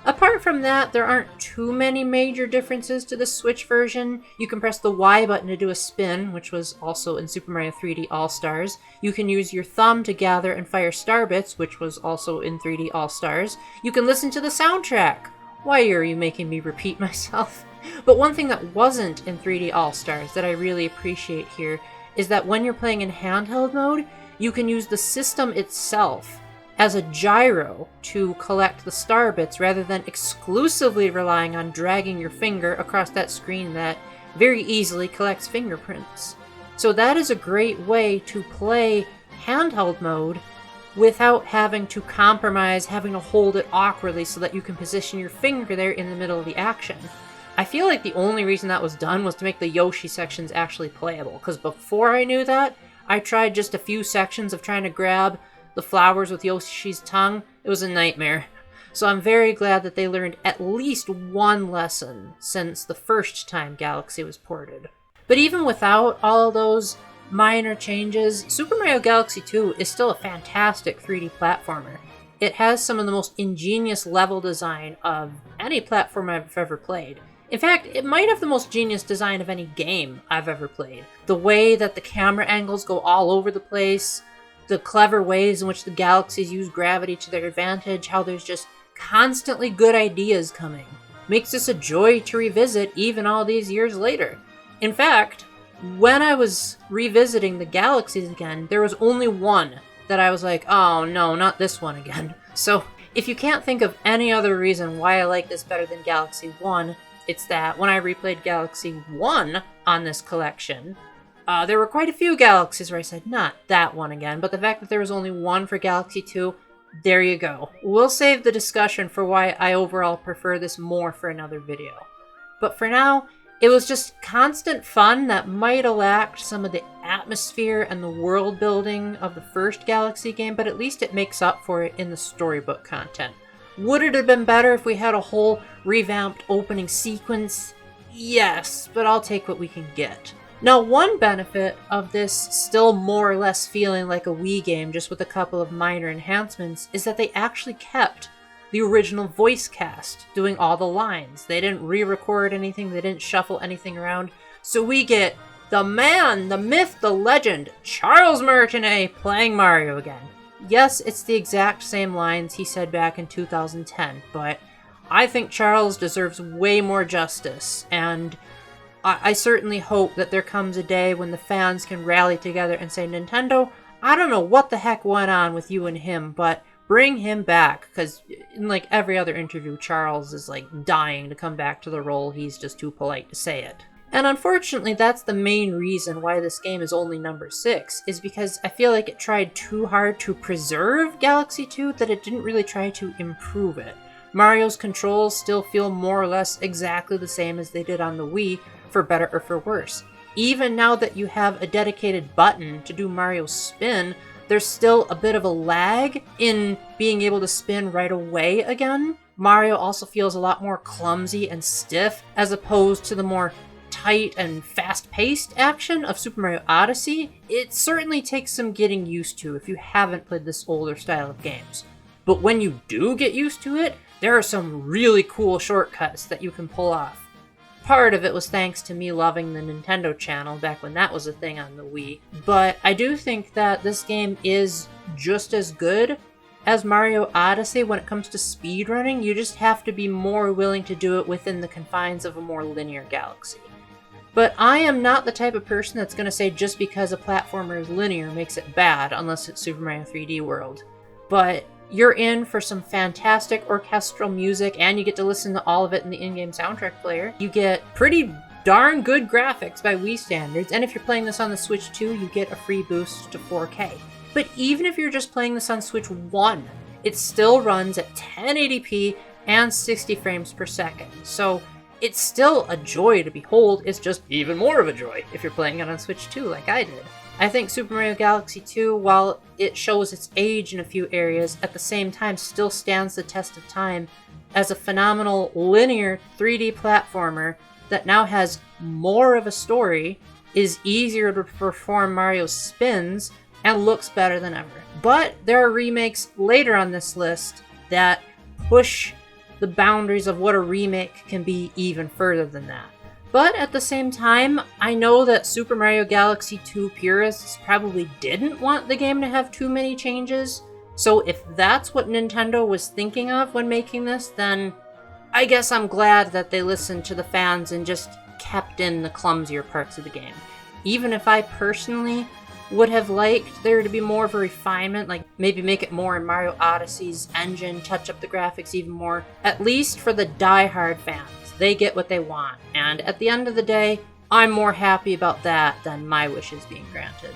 Apart from that, there aren't too many major differences to the Switch version. You can press the Y button to do a spin, which was also in Super Mario 3D All-Stars. You can use your thumb to gather and fire star bits, which was also in 3D All-Stars. You can listen to the soundtrack. Why are you making me repeat myself? But one thing that wasn't in 3D All-Stars that I really appreciate here is that when you're playing in handheld mode, you can use the system itself as a gyro to collect the star bits rather than exclusively relying on dragging your finger across that screen that very easily collects fingerprints. So that is a great way to play handheld mode without having to compromise having to hold it awkwardly so that you can position your finger there in the middle of the action. I feel like the only reason that was done was to make the Yoshi sections actually playable, because before I knew that, I tried just a few sections of trying to grab the flowers with Yoshi's tongue. It was a nightmare. So I'm very glad that they learned at least one lesson since the first time Galaxy was ported. But even without all those minor changes, Super Mario Galaxy 2 is still a fantastic 3D platformer. It has some of the most ingenious level design of any platform I've ever played. In fact, it might have the most genius design of any game I've ever played. The way that the camera angles go all over the place, the clever ways in which the galaxies use gravity to their advantage, how there's just constantly good ideas coming, makes this a joy to revisit even all these years later. In fact, when I was revisiting the galaxies again, there was only one that I was like, oh no, not this one again. So if you can't think of any other reason why I like this better than Galaxy 1, it's that when I replayed Galaxy 1 on this collection, there were quite a few galaxies where I said, not that one again, but the fact that there was only one for Galaxy 2, there you go. We'll save the discussion for why I overall prefer this more for another video. But for now, It was just constant fun that might have lacked some of the atmosphere and the world building of the first Galaxy game, but at least it makes up for it in the storybook content. Would it have been better if we had a whole revamped opening sequence? Yes, but I'll take what we can get. Now, one benefit of this still more or less feeling like a Wii game, just with a couple of minor enhancements, is that they actually kept the original voice cast doing all the lines. They didn't re-record anything, they didn't shuffle anything around. So we get the man, the myth, the legend, Charles Martinet playing Mario again. Yes, it's the exact same lines he said back in 2010, but I think Charles deserves way more justice, and I certainly hope that there comes a day when the fans can rally together and say, Nintendo, I don't know what the heck went on with you and him, but bring him back, because in like every other interview, Charles is like dying to come back to the role. He's just too polite to say it. And unfortunately, that's the main reason why this game is only number 6, is because I feel like it tried too hard to preserve Galaxy 2 that it didn't really try to improve it. Mario's controls still feel more or less exactly the same as they did on the Wii, for better or for worse. Even now that you have a dedicated button to do Mario's spin, there's still a bit of a lag in being able to spin right away again. Mario also feels a lot more clumsy and stiff, as opposed to the more tight and fast-paced action of Super Mario Odyssey. It certainly takes some getting used to if you haven't played this older style of games. But when you do get used to it, there are some really cool shortcuts that you can pull off. Part of it was thanks to me loving the Nintendo channel back when that was a thing on the Wii. But I do think that this game is just as good as Mario Odyssey when it comes to speedrunning. You just have to be more willing to do it within the confines of a more linear galaxy. But I am not the type of person that's going to say just because a platformer is linear makes it bad, unless it's Super Mario 3D World. But you're in for some fantastic orchestral music, and you get to listen to all of it in the in-game soundtrack player. You get pretty darn good graphics by Wii standards, and if you're playing this on the Switch 2, you get a free boost to 4K. But even if you're just playing this on Switch 1, it still runs at 1080p and 60 frames per second. So it's still a joy to behold. It's just even more of a joy if you're playing it on Switch 2 like I did. I think Super Mario Galaxy 2, while it shows its age in a few areas, at the same time still stands the test of time as a phenomenal linear 3D platformer that now has more of a story, is easier to perform Mario's spins, and looks better than ever. But there are remakes later on this list that push the boundaries of what a remake can be even further than that. But at the same time, I know that Super Mario Galaxy 2 purists probably didn't want the game to have too many changes, so if that's what Nintendo was thinking of when making this, then I guess I'm glad that they listened to the fans and just kept in the clumsier parts of the game. Even if I personally would have liked there to be more of a refinement, like maybe make it more in Mario Odyssey's engine, touch up the graphics even more, at least for the die-hard fans. They get what they want, and at the end of the day, I'm more happy about that than my wishes being granted.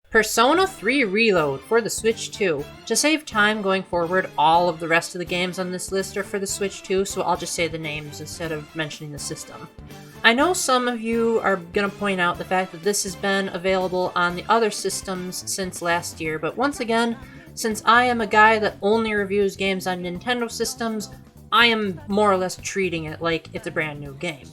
Persona 3 Reload for the Switch 2. To save time going forward, all of the rest of the games on this list are for the Switch 2, so I'll just say the names instead of mentioning the system. I know some of you are going to point out the fact that this has been available on the other systems since last year, but once again, since I am a guy that only reviews games on Nintendo systems, I am more or less treating it like it's a brand new game.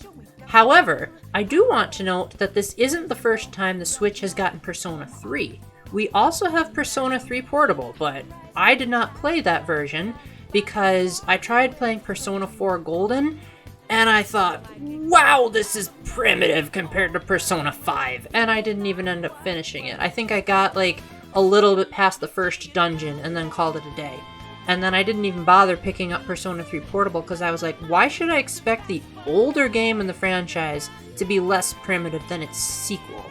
However, I do want to note that this isn't the first time the Switch has gotten Persona 3. We also have Persona 3 Portable, but I did not play that version because I tried playing Persona 4 Golden, and I thought, wow, this is primitive compared to Persona 5, and I didn't even end up finishing it. I think I got like a little bit past the first dungeon and then called it a day. And then I didn't even bother picking up Persona 3 Portable because I was like, why should I expect the older game in the franchise to be less primitive than its sequel?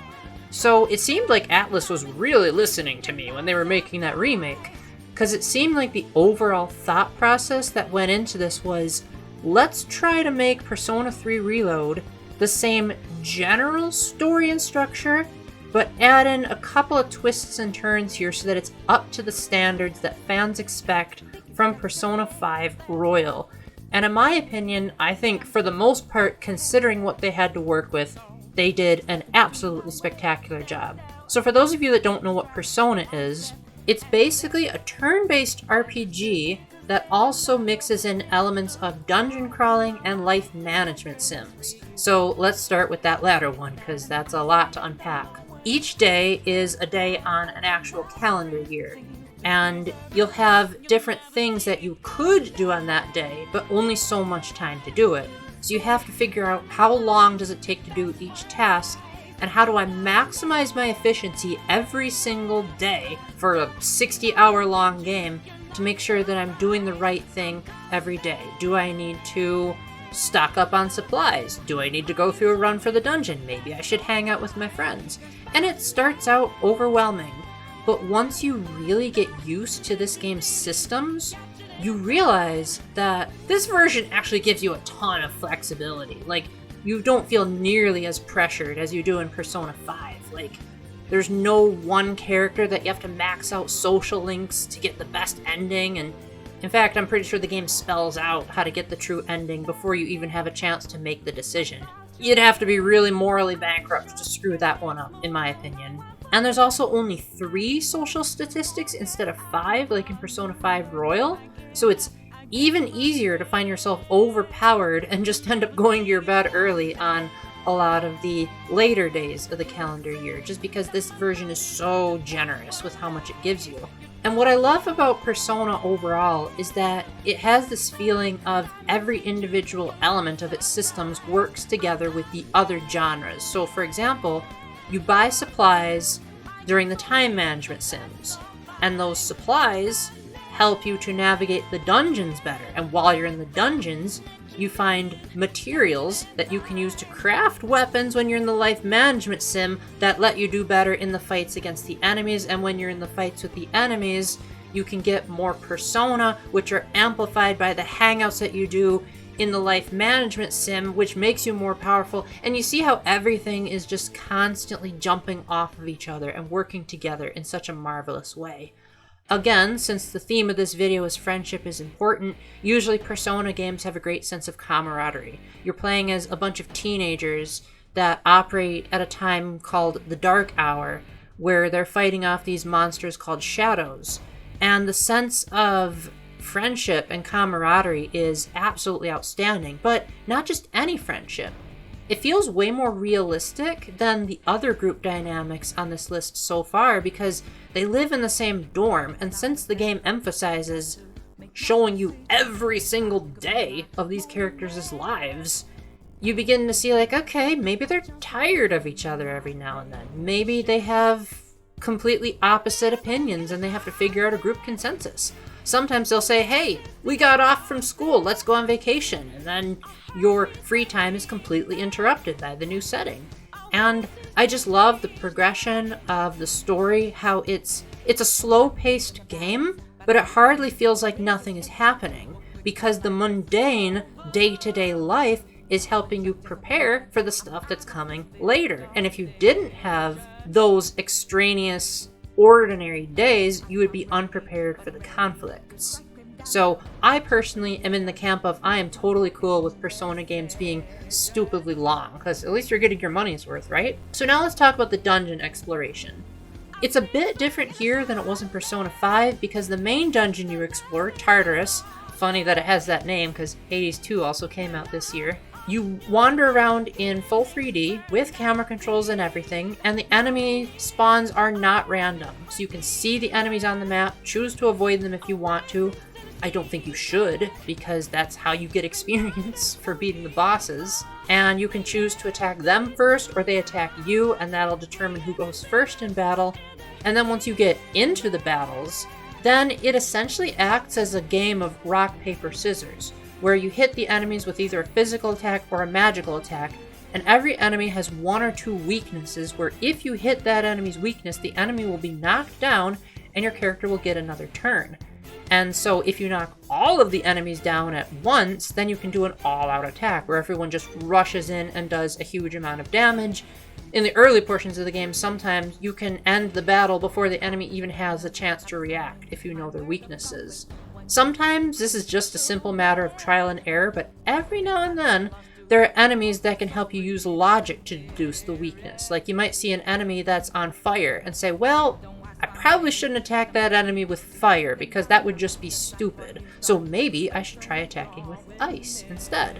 So it seemed like Atlus was really listening to me when they were making that remake, because it seemed like the overall thought process that went into this was, let's try to make Persona 3 Reload the same general story and structure, but add in a couple of twists and turns here so that it's up to the standards that fans expect from Persona 5 Royal. And in my opinion, I think for the most part, considering what they had to work with, they did an absolutely spectacular job. So for those of you that don't know what Persona is, it's basically a turn-based RPG that also mixes in elements of dungeon crawling and life management sims. So let's start with that latter one, because that's a lot to unpack. Each day is a day on an actual calendar year, and you'll have different things that you could do on that day, but only so much time to do it. So you have to figure out how long does it take to do each task, and how do I maximize my efficiency every single day for a 60-hour long game to make sure that I'm doing the right thing every day. Do I need to stock up on supplies? Do I need to go through a run for the dungeon? Maybe I should hang out with my friends. And it starts out overwhelming, but once you really get used to this game's systems, you realize that this version actually gives you a ton of flexibility. Like, you don't feel nearly as pressured as you do in Persona 5. Like, there's no one character that you have to max out social links to get the best ending, and in fact, I'm pretty sure the game spells out how to get the true ending before you even have a chance to make the decision. You'd have to be really morally bankrupt to screw that one up, in my opinion. And there's also only 3 social statistics instead of 5, like in Persona 5 Royal, so it's even easier to find yourself overpowered and just end up going to your bed early on a lot of the later days of the calendar year, just because this version is so generous with how much it gives you. And what I love about Persona overall is that it has this feeling of every individual element of its systems works together with the other genres. So for example, you buy supplies during the time management sims, and those supplies help you to navigate the dungeons better. And while you're in the dungeons, you find materials that you can use to craft weapons when you're in the life management sim that let you do better in the fights against the enemies. And when you're in the fights with the enemies, you can get more persona, which are amplified by the hangouts that you do in the life management sim, which makes you more powerful. And you see how everything is just constantly jumping off of each other and working together in such a marvelous way. Again, since the theme of this video is friendship is important, usually Persona games have a great sense of camaraderie. You're playing as a bunch of teenagers that operate at a time called the Dark Hour, where they're fighting off these monsters called shadows. And the sense of friendship and camaraderie is absolutely outstanding, but not just any friendship. It feels way more realistic than the other group dynamics on this list so far because they live in the same dorm, and since the game emphasizes showing you every single day of these characters' lives, you begin to see like, okay, maybe they're tired of each other every now and then. Maybe they have completely opposite opinions and they have to figure out a group consensus. Sometimes they'll say, hey, we got off from school, let's go on vacation. And then your free time is completely interrupted by the new setting. And I just love the progression of the story, how it's a slow-paced game, but it hardly feels like nothing is happening because the mundane day-to-day life is helping you prepare for the stuff that's coming later. And if you didn't have those extraneous ordinary days, you would be unprepared for the conflicts. So I personally am in the camp of I am totally cool with Persona games being stupidly long, because at least you're getting your money's worth, right? So now let's talk about the dungeon exploration. It's a bit different here than it was in Persona 5 because the main dungeon you explore, Tartarus, funny that it has that name because Hades 2 also came out this year, you wander around in full 3D with camera controls and everything, and the enemy spawns are not random. So you can see the enemies on the map, choose to avoid them if you want to. I don't think you should, because that's how you get experience for beating the bosses. And you can choose to attack them first, or they attack you, and that'll determine who goes first in battle. And then once you get into the battles, then it essentially acts as a game of rock, paper, scissors, where you hit the enemies with either a physical attack or a magical attack, and every enemy has 1 or 2 weaknesses where if you hit that enemy's weakness, the enemy will be knocked down and your character will get another turn. And so if you knock all of the enemies down at once, then you can do an all-out attack where everyone just rushes in and does a huge amount of damage, In the early portions of the game, sometimes you can end the battle before the enemy even has a chance to react if you know their weaknesses. Sometimes this is just a simple matter of trial and error, but every now and then there are enemies that can help you use logic to deduce the weakness. Like you might see an enemy that's on fire and say, well, I probably shouldn't attack that enemy with fire because that would just be stupid. So maybe I should try attacking with ice instead.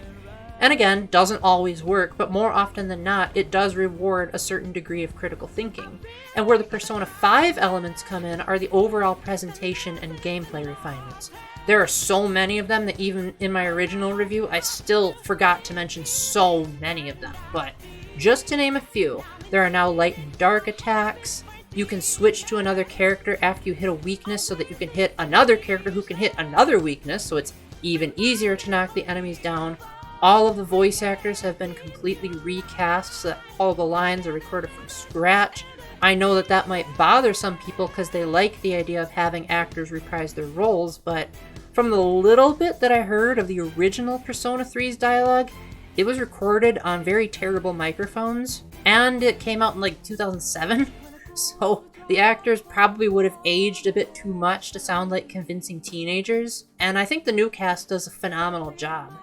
And again, doesn't always work, but more often than not, it does reward a certain degree of critical thinking. And where the Persona 5 elements come in are the overall presentation and gameplay refinements. There are so many of them that even in my original review, I still forgot to mention so many of them. But just to name a few, there are now light and dark attacks. You can switch to another character after you hit a weakness so that you can hit another character who can hit another weakness, so it's even easier to knock the enemies down. All of the voice actors have been completely recast so that all the lines are recorded from scratch. I know that that might bother some people because they like the idea of having actors reprise their roles, but from the little bit that I heard of the original Persona 3's dialogue, it was recorded on very terrible microphones, and it came out in like 2007, so the actors probably would have aged a bit too much to sound like convincing teenagers, and I think the new cast does a phenomenal job.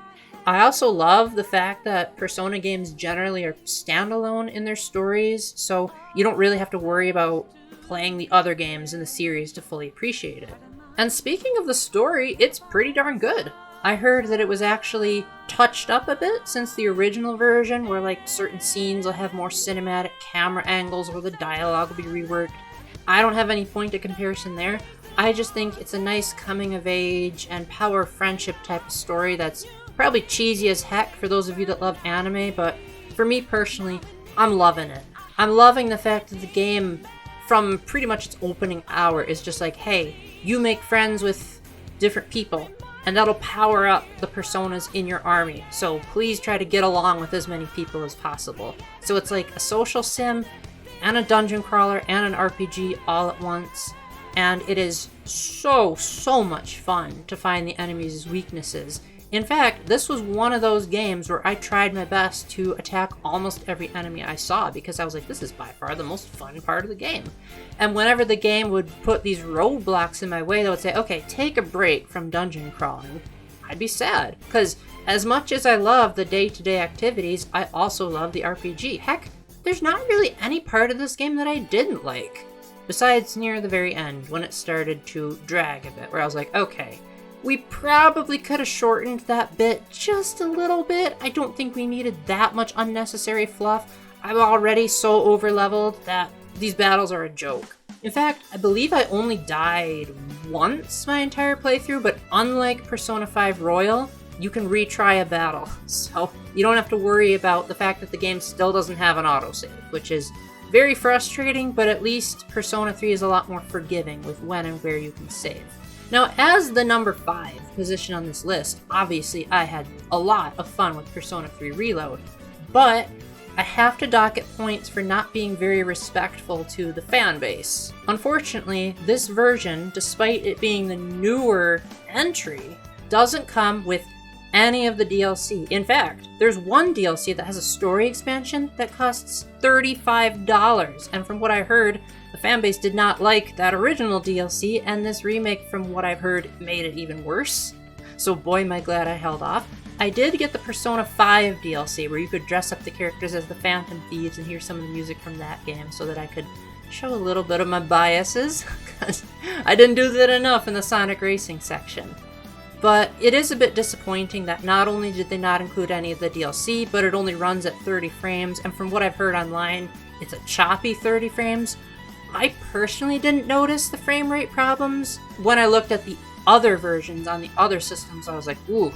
I also love the fact that Persona games generally are standalone in their stories, so you don't really have to worry about playing the other games in the series to fully appreciate it. And speaking of the story, it's pretty darn good. I heard that it was actually touched up a bit since the original version, where like certain scenes will have more cinematic camera angles or the dialogue will be reworked. I don't have any point of comparison there. I just think it's a nice coming of age and power of friendship type of story that's probably cheesy as heck for those of you that love anime, but for me personally, I'm loving it. I'm loving the fact that the game, from pretty much its opening hour, is just like, hey, you make friends with different people, and that'll power up the personas in your army, so please try to get along with as many people as possible. So it's like a social sim, and a dungeon crawler, and an RPG all at once, and it is so much fun to find the enemies' weaknesses. In fact, this was one of those games where I tried my best to attack almost every enemy I saw because I was like, this is by far the most fun part of the game. And whenever the game would put these roadblocks in my way that would say, okay, take a break from dungeon crawling, I'd be sad. Because as much as I love the day-to-day activities, I also love the RPG. Heck, there's not really any part of this game that I didn't like. Besides near the very end, when it started to drag a bit, where I was like, okay, we probably could have shortened that bit just a little bit. I don't think we needed that much unnecessary fluff. I'm already so over-leveled that these battles are a joke. In fact, I believe I only died once my entire playthrough, but unlike Persona 5 Royal, you can retry a battle. So you don't have to worry about the fact that the game still doesn't have an autosave, which is very frustrating, but at least Persona 3 is a lot more forgiving with when and where you can save. Now, as the number 5 position on this list, obviously I had a lot of fun with Persona 3 Reload, but I have to dock it points for not being very respectful to the fan base. Unfortunately, this version, despite it being the newer entry, doesn't come with any of the DLC. In fact, there's one DLC that has a story expansion that costs $35, and from what I heard, the fanbase did not like that original DLC, and this remake, from what I've heard, made it even worse. So boy, am I glad I held off. I did get the Persona 5 DLC, where you could dress up the characters as the Phantom Thieves and hear some of the music from that game so that I could show a little bit of my biases, because I didn't do that enough in the Sonic Racing section. But it is a bit disappointing that not only did they not include any of the DLC, but it only runs at 30 frames, and from what I've heard online, it's a choppy 30 frames. I personally didn't notice the frame rate problems. When I looked at the other versions on the other systems, I was like, ooh,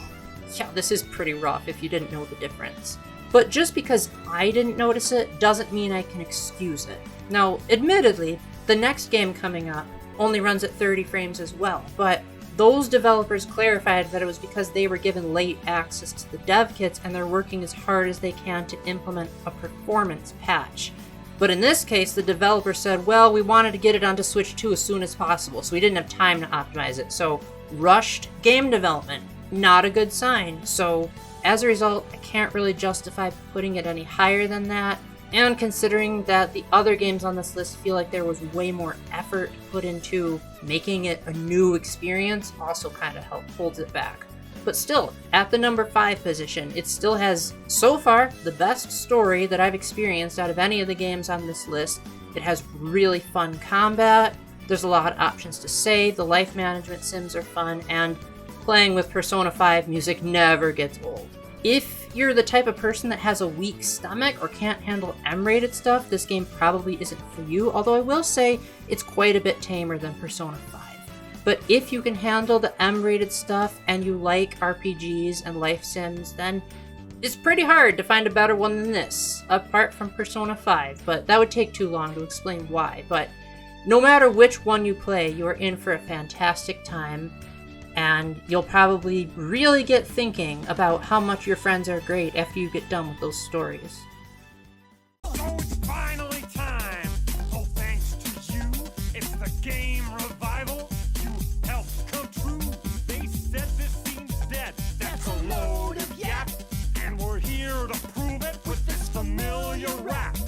yeah, this is pretty rough if you didn't know the difference. But just because I didn't notice it doesn't mean I can excuse it. Now, admittedly, the next game coming up only runs at 30 frames as well, but those developers clarified that it was because they were given late access to the dev kits and they're working as hard as they can to implement a performance patch. But in this case, the developer said, well, we wanted to get it onto Switch 2 as soon as possible, so we didn't have time to optimize it. So, rushed game development. Not a good sign. So, as a result, I can't really justify putting it any higher than that. And considering that the other games on this list feel like there was way more effort put into making it a new experience, also kind of holds it back. But still, at the number 5 position, it still has, so far, the best story that I've experienced out of any of the games on this list. It has really fun combat, there's a lot of options to save, the life management sims are fun, and playing with Persona 5 music never gets old. If you're the type of person that has a weak stomach or can't handle M-rated stuff, this game probably isn't for you, although I will say it's quite a bit tamer than Persona 5. But if you can handle the M-rated stuff and you like RPGs and life sims, then it's pretty hard to find a better one than this, apart from Persona 5, but that would take too long to explain why. But no matter which one you play, you are in for a fantastic time, and you'll probably really get thinking about how much your friends are great after you get done with those stories. Oh, it's finally time! Oh, thanks to you, it's the game revival. You helped come true. They said this seems dead. That's a load of yap. And we're here to prove it with this familiar rap.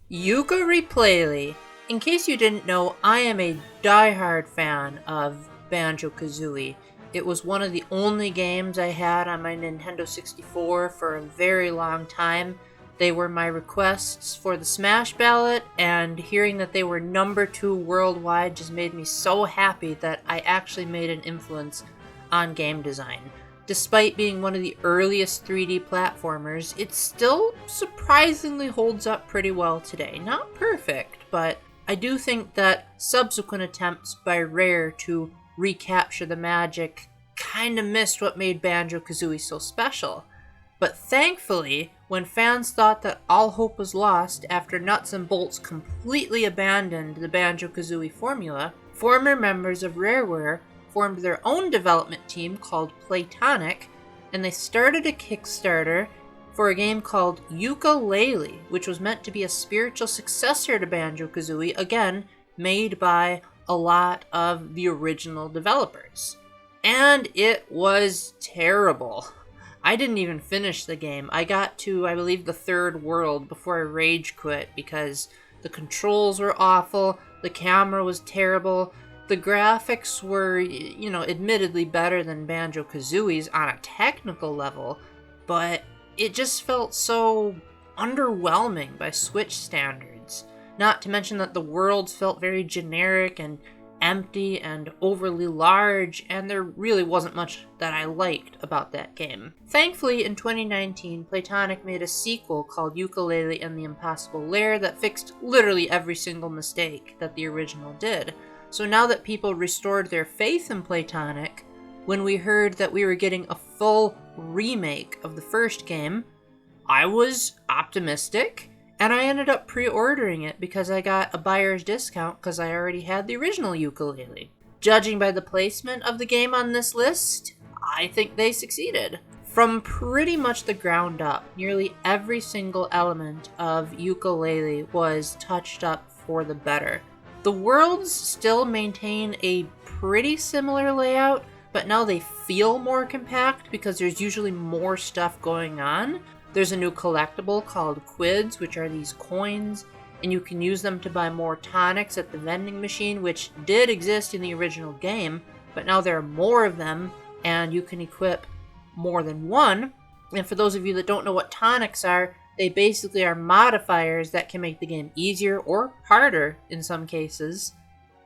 Yooka-Replaylee. In case you didn't know, I am a die-hard fan of Banjo-Kazooie. It was one of the only games I had on my Nintendo 64 for a very long time. They were my requests for the Smash ballot, and hearing that they were number 2 worldwide just made me so happy that I actually made an influence on game design. Despite being one of the earliest 3D platformers, it still surprisingly holds up pretty well today. Not perfect, but I do think that subsequent attempts by Rare to recapture the magic kinda missed what made Banjo-Kazooie so special. But thankfully, when fans thought that all hope was lost after Nuts and Bolts completely abandoned the Banjo-Kazooie formula, former members of Rareware formed their own development team called Playtonic, and they started a Kickstarter for a game called Yooka-Laylee, which was meant to be a spiritual successor to Banjo-Kazooie, again, made by a lot of the original developers. And it was terrible. I didn't even finish the game. I got to, I believe, the 3rd world before I rage quit because the controls were awful, the camera was terrible, the graphics were, admittedly better than Banjo-Kazooie's on a technical level, but it just felt so underwhelming by Switch standards. Not to mention that the worlds felt very generic and empty and overly large, and there really wasn't much that I liked about that game. Thankfully, in 2019, Playtonic made a sequel called Yooka-Laylee and the Impossible Lair that fixed literally every single mistake that the original did. So now that people restored their faith in Playtonic, when we heard that we were getting a full remake of the first game, I was optimistic, and I ended up pre-ordering it because I got a buyer's discount because I already had the original Yooka-Laylee. Judging by the placement of the game on this list, I think they succeeded. From pretty much the ground up, nearly every single element of Yooka-Laylee was touched up for the better. The worlds still maintain a pretty similar layout, but now they feel more compact because there's usually more stuff going on. There's a new collectible called Quids, which are these coins, and you can use them to buy more tonics at the vending machine, which did exist in the original game, but now there are more of them, and you can equip more than one. And for those of you that don't know what tonics are, they basically are modifiers that can make the game easier or harder in some cases,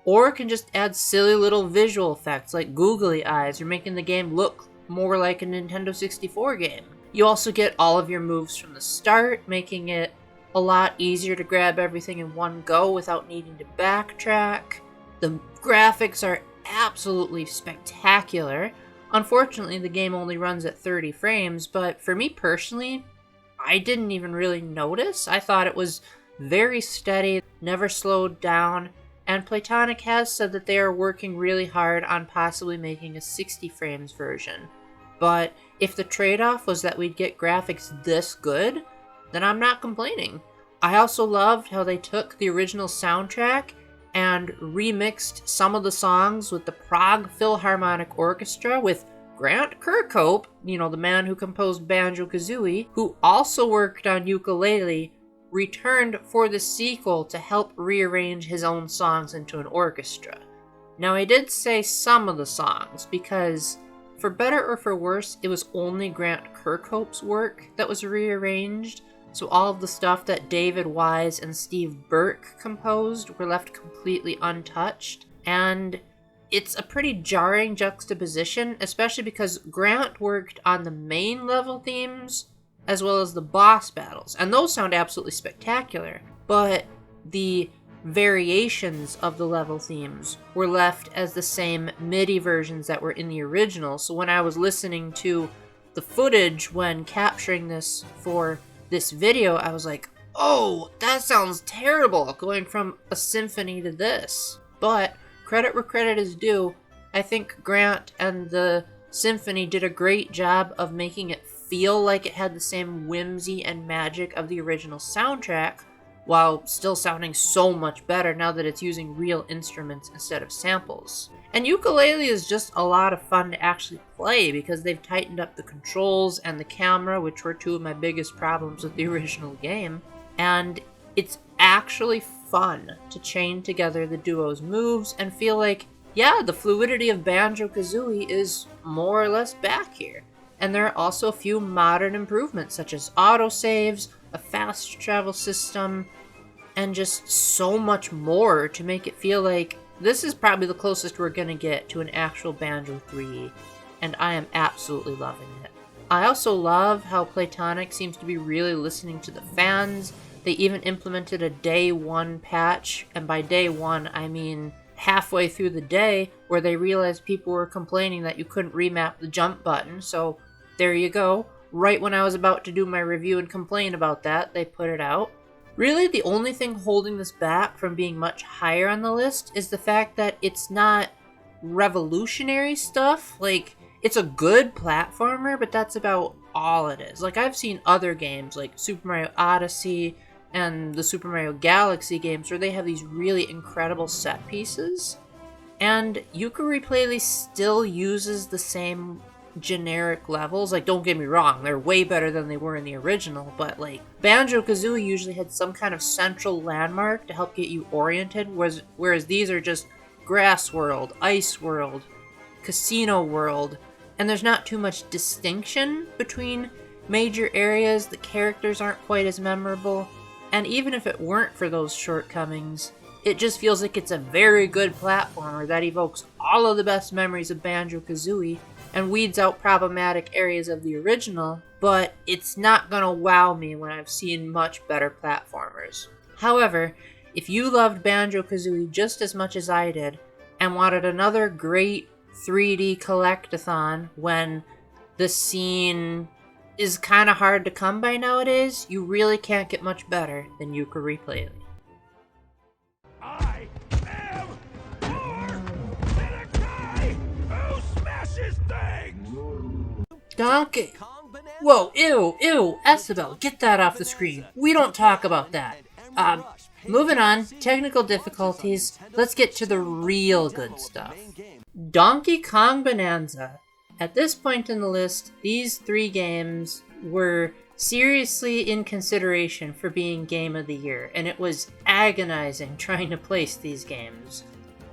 or can just add silly little visual effects like googly eyes or making the game look more like a Nintendo 64 game. You also get all of your moves from the start, making it a lot easier to grab everything in one go without needing to backtrack. The graphics are absolutely spectacular. Unfortunately, the game only runs at 30 frames, but for me personally, I didn't even really notice. I thought it was very steady, never slowed down, and Playtonic has said that they are working really hard on possibly making a 60 frames version. But if the trade-off was that we'd get graphics this good, then I'm not complaining. I also loved how they took the original soundtrack and remixed some of the songs with the Prague Philharmonic Orchestra with Grant Kirkhope, the man who composed Banjo-Kazooie, who also worked on Yooka-Laylee, returned for the sequel to help rearrange his own songs into an orchestra. Now, I did say some of the songs because, for better or for worse, it was only Grant Kirkhope's work that was rearranged, so all of the stuff that David Wise and Steve Burke composed were left completely untouched, and it's a pretty jarring juxtaposition, especially because Grant worked on the main level themes as well as the boss battles, and those sound absolutely spectacular, but the variations of the level themes were left as the same MIDI versions that were in the original. So when I was listening to the footage when capturing this for this video, I was like, oh, that sounds terrible, going from a symphony to this. But credit where credit is due, I think Grant and the symphony did a great job of making it feel like it had the same whimsy and magic of the original soundtrack, while still sounding so much better now that it's using real instruments instead of samples. And Yooka-Replaylee is just a lot of fun to actually play because they've tightened up the controls and the camera, which were two of my biggest problems with the original game. And it's actually fun to chain together the duo's moves and feel like, yeah, the fluidity of Banjo-Kazooie is more or less back here. And there are also a few modern improvements such as autosaves, a fast travel system, and just so much more to make it feel like this is probably the closest we're going to get to an actual Banjo 3, and I am absolutely loving it. I also love how Playtonic seems to be really listening to the fans. They even implemented a day one patch, and by day one I mean halfway through the day, where they realized people were complaining that you couldn't remap the jump button, so there you go. Right when I was about to do my review and complain about that, they put it out. Really, the only thing holding this back from being much higher on the list is the fact that it's not revolutionary stuff. Like, it's a good platformer, but that's about all it is. Like, I've seen other games like Super Mario Odyssey and the Super Mario Galaxy games where they have these really incredible set pieces, and Yooka-Replaylee still uses the same generic levels. Like, don't get me wrong, they're way better than they were in the original, but like Banjo-Kazooie usually had some kind of central landmark to help get you oriented, whereas these are just grass world, ice world, casino world, and there's not too much distinction between major areas. The characters aren't quite as memorable, and even if it weren't for those shortcomings, it just feels like it's a very good platformer that evokes all of the best memories of Banjo-Kazooie and weeds out problematic areas of the original, but it's not gonna wow me when I've seen much better platformers. However, if you loved Banjo-Kazooie just as much as I did, and wanted another great 3D collectathon when the scene is kinda hard to come by nowadays, you really can't get much better than Yooka-Replaylee. I am more than a guy who smashes things! Donkey! Whoa, ew, Esabelle, get that off the screen. We don't talk about that. Moving on, technical difficulties, let's get to the real good stuff. Donkey Kong Bonanza. At this point in the list, these three games were seriously in consideration for being Game of the Year, and it was agonizing trying to place these games.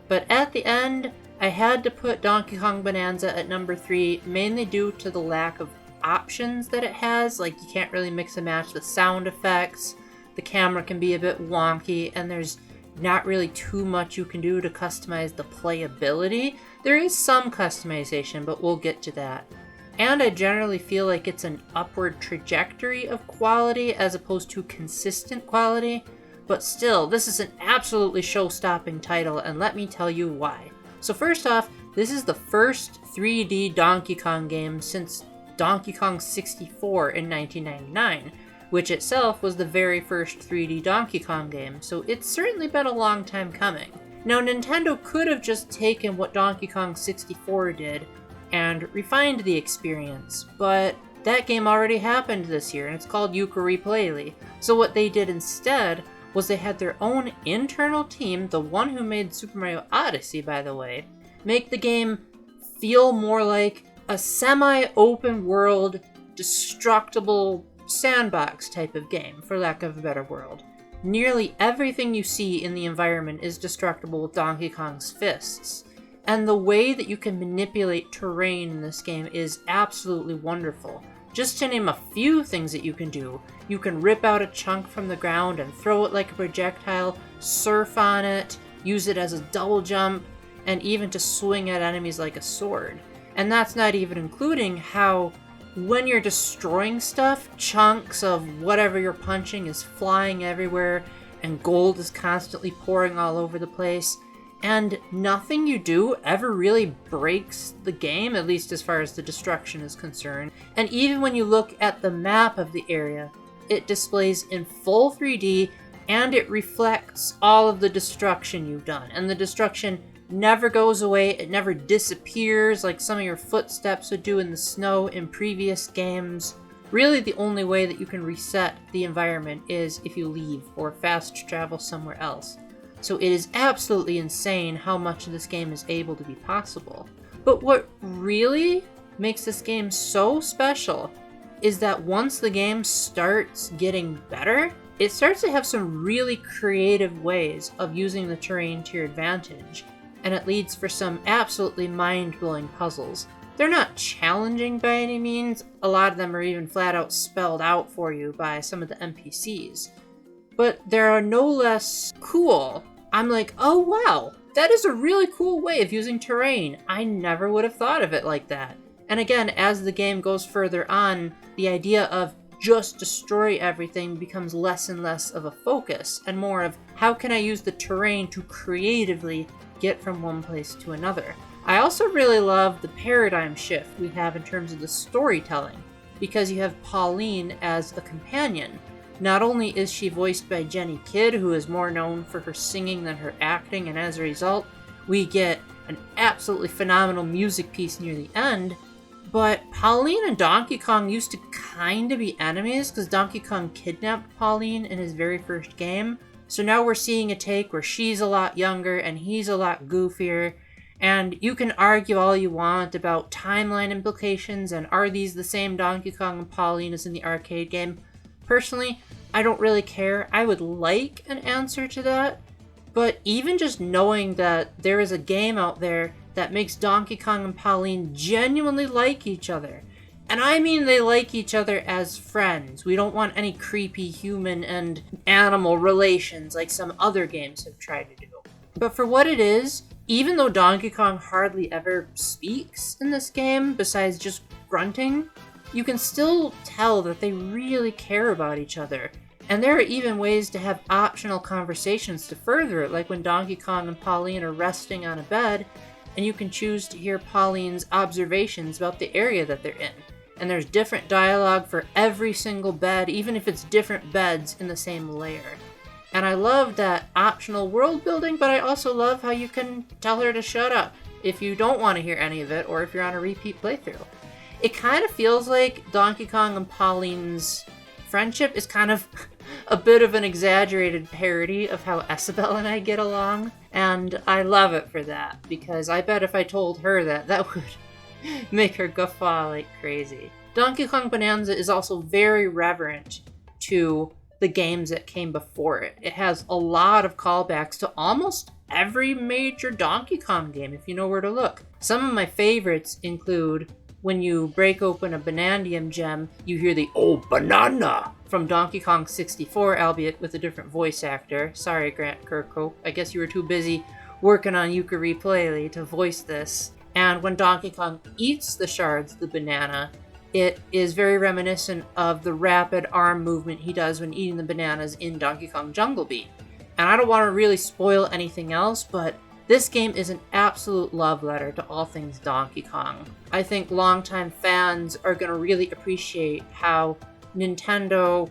But at the end, I had to put Donkey Kong Bonanza at number 3, mainly due to the lack of options that it has. Like, you can't really mix and match the sound effects, the camera can be a bit wonky, and there's not really too much you can do to customize the playability. There is some customization, but we'll get to that. And I generally feel like it's an upward trajectory of quality as opposed to consistent quality. But still, this is an absolutely show-stopping title, and let me tell you why. So first off, this is the first 3D Donkey Kong game since Donkey Kong 64 in 1999, which itself was the very first 3D Donkey Kong game, so it's certainly been a long time coming. Now, Nintendo could have just taken what Donkey Kong 64 did and refined the experience, but that game already happened this year, and it's called Yooka-Replaylee. So what they did instead was they had their own internal team, the one who made Super Mario Odyssey, by the way, make the game feel more like a semi-open world, destructible sandbox type of game, for lack of a better word. Nearly everything you see in the environment is destructible with Donkey Kong's fists. And the way that you can manipulate terrain in this game is absolutely wonderful. Just to name a few things that you can do, you can rip out a chunk from the ground and throw it like a projectile, surf on it, use it as a double jump, and even to swing at enemies like a sword. And that's not even including how, when you're destroying stuff, chunks of whatever you're punching is flying everywhere, and gold is constantly pouring all over the place. And nothing you do ever really breaks the game, at least as far as the destruction is concerned. And even when you look at the map of the area, it displays in full 3D, and it reflects all of the destruction you've done. And the destruction never goes away, it never disappears like some of your footsteps would do in the snow in previous games. Really, the only way that you can reset the environment is if you leave or fast travel somewhere else. So it is absolutely insane how much of this game is able to be possible. But what really makes this game so special is that once the game starts getting better, it starts to have some really creative ways of using the terrain to your advantage, and it leads for some absolutely mind-blowing puzzles. They're not challenging by any means, a lot of them are even flat out spelled out for you by some of the NPCs. But they are no less cool. I'm like, oh wow, that is a really cool way of using terrain. I never would have thought of it like that. And again, as the game goes further on, the idea of just destroy everything becomes less and less of a focus, and more of how can I use the terrain to creatively get from one place to another. I also really love the paradigm shift we have in terms of the storytelling, because you have Pauline as a companion. Not only is she voiced by Jenny Kidd, who is more known for her singing than her acting, and as a result, we get an absolutely phenomenal music piece near the end, but Pauline and Donkey Kong used to kind of be enemies, because Donkey Kong kidnapped Pauline in his very first game. So now we're seeing a take where she's a lot younger and he's a lot goofier, and you can argue all you want about timeline implications and are these the same Donkey Kong and Pauline as in the arcade game. Personally, I don't really care. I would like an answer to that, but even just knowing that there is a game out there that makes Donkey Kong and Pauline genuinely like each other. And I mean they like each other as friends. We don't want any creepy human and animal relations like some other games have tried to do. But for what it is, even though Donkey Kong hardly ever speaks in this game, besides just grunting, you can still tell that they really care about each other. And there are even ways to have optional conversations to further it, like when Donkey Kong and Pauline are resting on a bed, and you can choose to hear Pauline's observations about the area that they're in. And there's different dialogue for every single bed, even if it's different beds in the same layer. And I love that optional world building, but I also love how you can tell her to shut up if you don't want to hear any of it, or if you're on a repeat playthrough. It kind of feels like Donkey Kong and Pauline's friendship is kind of a bit of an exaggerated parody of how Esabelle and I get along, and I love it for that, because I bet if I told her that, that would make her guffaw like crazy. Donkey Kong Bonanza is also very reverent to the games that came before it. It has a lot of callbacks to almost every major Donkey Kong game, if you know where to look. Some of my favorites include when you break open a Banandium gem, you hear the "Oh, banana!" from Donkey Kong 64, albeit with a different voice actor. Sorry, Grant Kirkhope. I guess you were too busy working on Yooka-Replaylee to voice this. And when Donkey Kong eats the shards of the banana, it is very reminiscent of the rapid arm movement he does when eating the bananas in Donkey Kong Jungle Beat. And I don't want to really spoil anything else, but this game is an absolute love letter to all things Donkey Kong. I think longtime fans are going to really appreciate how Nintendo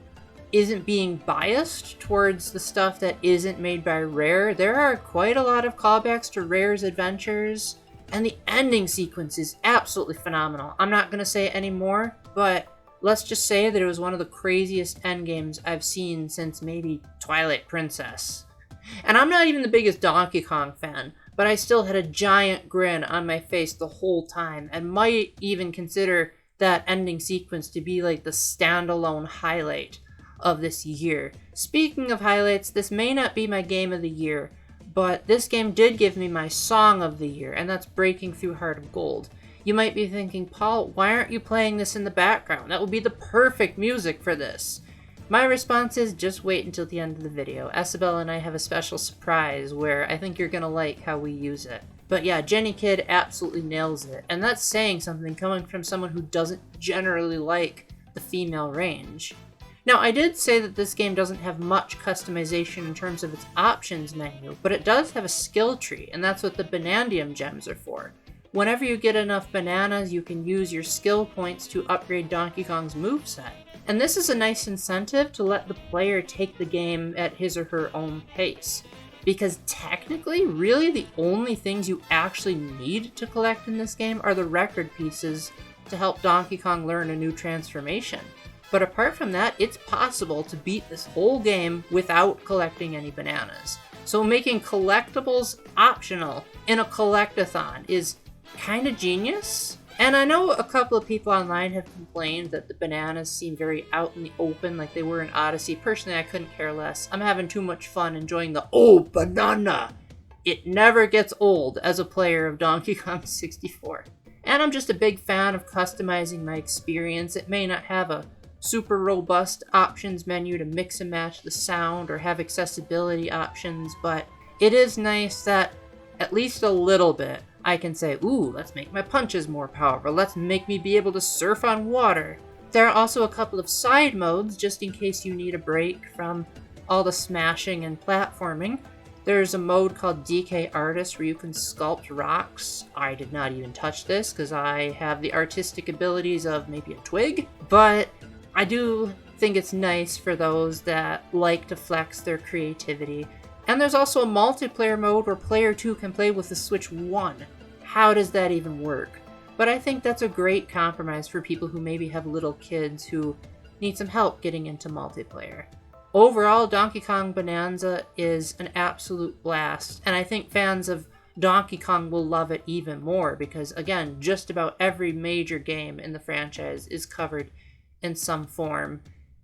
isn't being biased towards the stuff that isn't made by Rare. There are quite a lot of callbacks to Rare's adventures, and the ending sequence is absolutely phenomenal. I'm not going to say any more, but let's just say that it was one of the craziest endgames I've seen since maybe Twilight Princess. And I'm not even the biggest Donkey Kong fan, but I still had a giant grin on my face the whole time, and might even consider that ending sequence to be like the standalone highlight of this year. Speaking of highlights, this may not be my game of the year, but this game did give me my song of the year, and that's Breaking Through Heart of Gold. You might be thinking, Paul, why aren't you playing this in the background? That would be the perfect music for this. My response is just wait until the end of the video. Esabelle and I have a special surprise where I think you're gonna like how we use it. But yeah, Jenny Kid absolutely nails it, and that's saying something coming from someone who doesn't generally like the female range. Now, I did say that this game doesn't have much customization in terms of its options menu, but it does have a skill tree, and that's what the Banandium gems are for. Whenever you get enough bananas, you can use your skill points to upgrade Donkey Kong's moveset. And this is a nice incentive to let the player take the game at his or her own pace. Because technically, really the only things you actually need to collect in this game are the record pieces to help Donkey Kong learn a new transformation. But apart from that, it's possible to beat this whole game without collecting any bananas. So making collectibles optional in a collectathon is kind of genius. And I know a couple of people online have complained that the bananas seem very out in the open like they were in Odyssey. Personally, I couldn't care less. I'm having too much fun enjoying the "oh, banana." It never gets old as a player of Donkey Kong 64. And I'm just a big fan of customizing my experience. It may not have a super robust options menu to mix and match the sound or have accessibility options, but it is nice that at least a little bit I can say, ooh, let's make my punches more powerful, let's make me be able to surf on water. There are also a couple of side modes just in case you need a break from all the smashing and platforming. There's a mode called DK Artist where you can sculpt rocks. I did not even touch this because I have the artistic abilities of maybe a twig, but I do think it's nice for those that like to flex their creativity. And there's also a multiplayer mode where player 2 can play with the Switch 1. How does that even work? But I think that's a great compromise for people who maybe have little kids who need some help getting into multiplayer. Overall, Donkey Kong Bonanza is an absolute blast, and I think fans of Donkey Kong will love it even more because, again, just about every major game in the franchise is covered in some form,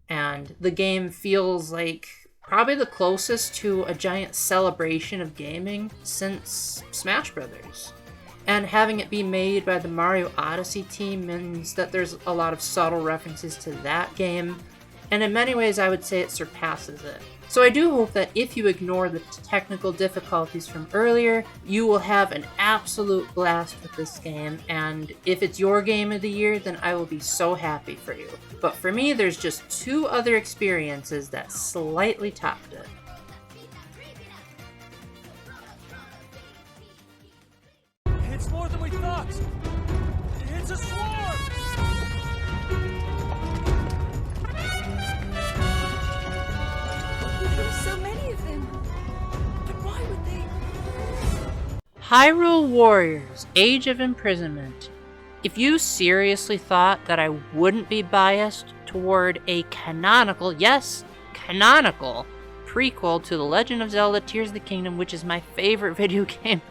and the game feels like probably the closest to a giant celebration of gaming since Smash Brothers. And having it be made by the Mario Odyssey team means that there's a lot of subtle references to that game, and in many ways I would say it surpasses it. So I do hope that if you ignore the technical difficulties from earlier, you will have an absolute blast with this game, and if it's your game of the year, then I will be so happy for you. But for me, there's just two other experiences that slightly topped it. It's more than we thought! It's a swarm! There are so many of them. But why would they? Hyrule Warriors: Age of Imprisonment. If you seriously thought that I wouldn't be biased toward a canonical, yes, canonical, prequel to The Legend of Zelda Tears of the Kingdom, which is my favorite video game,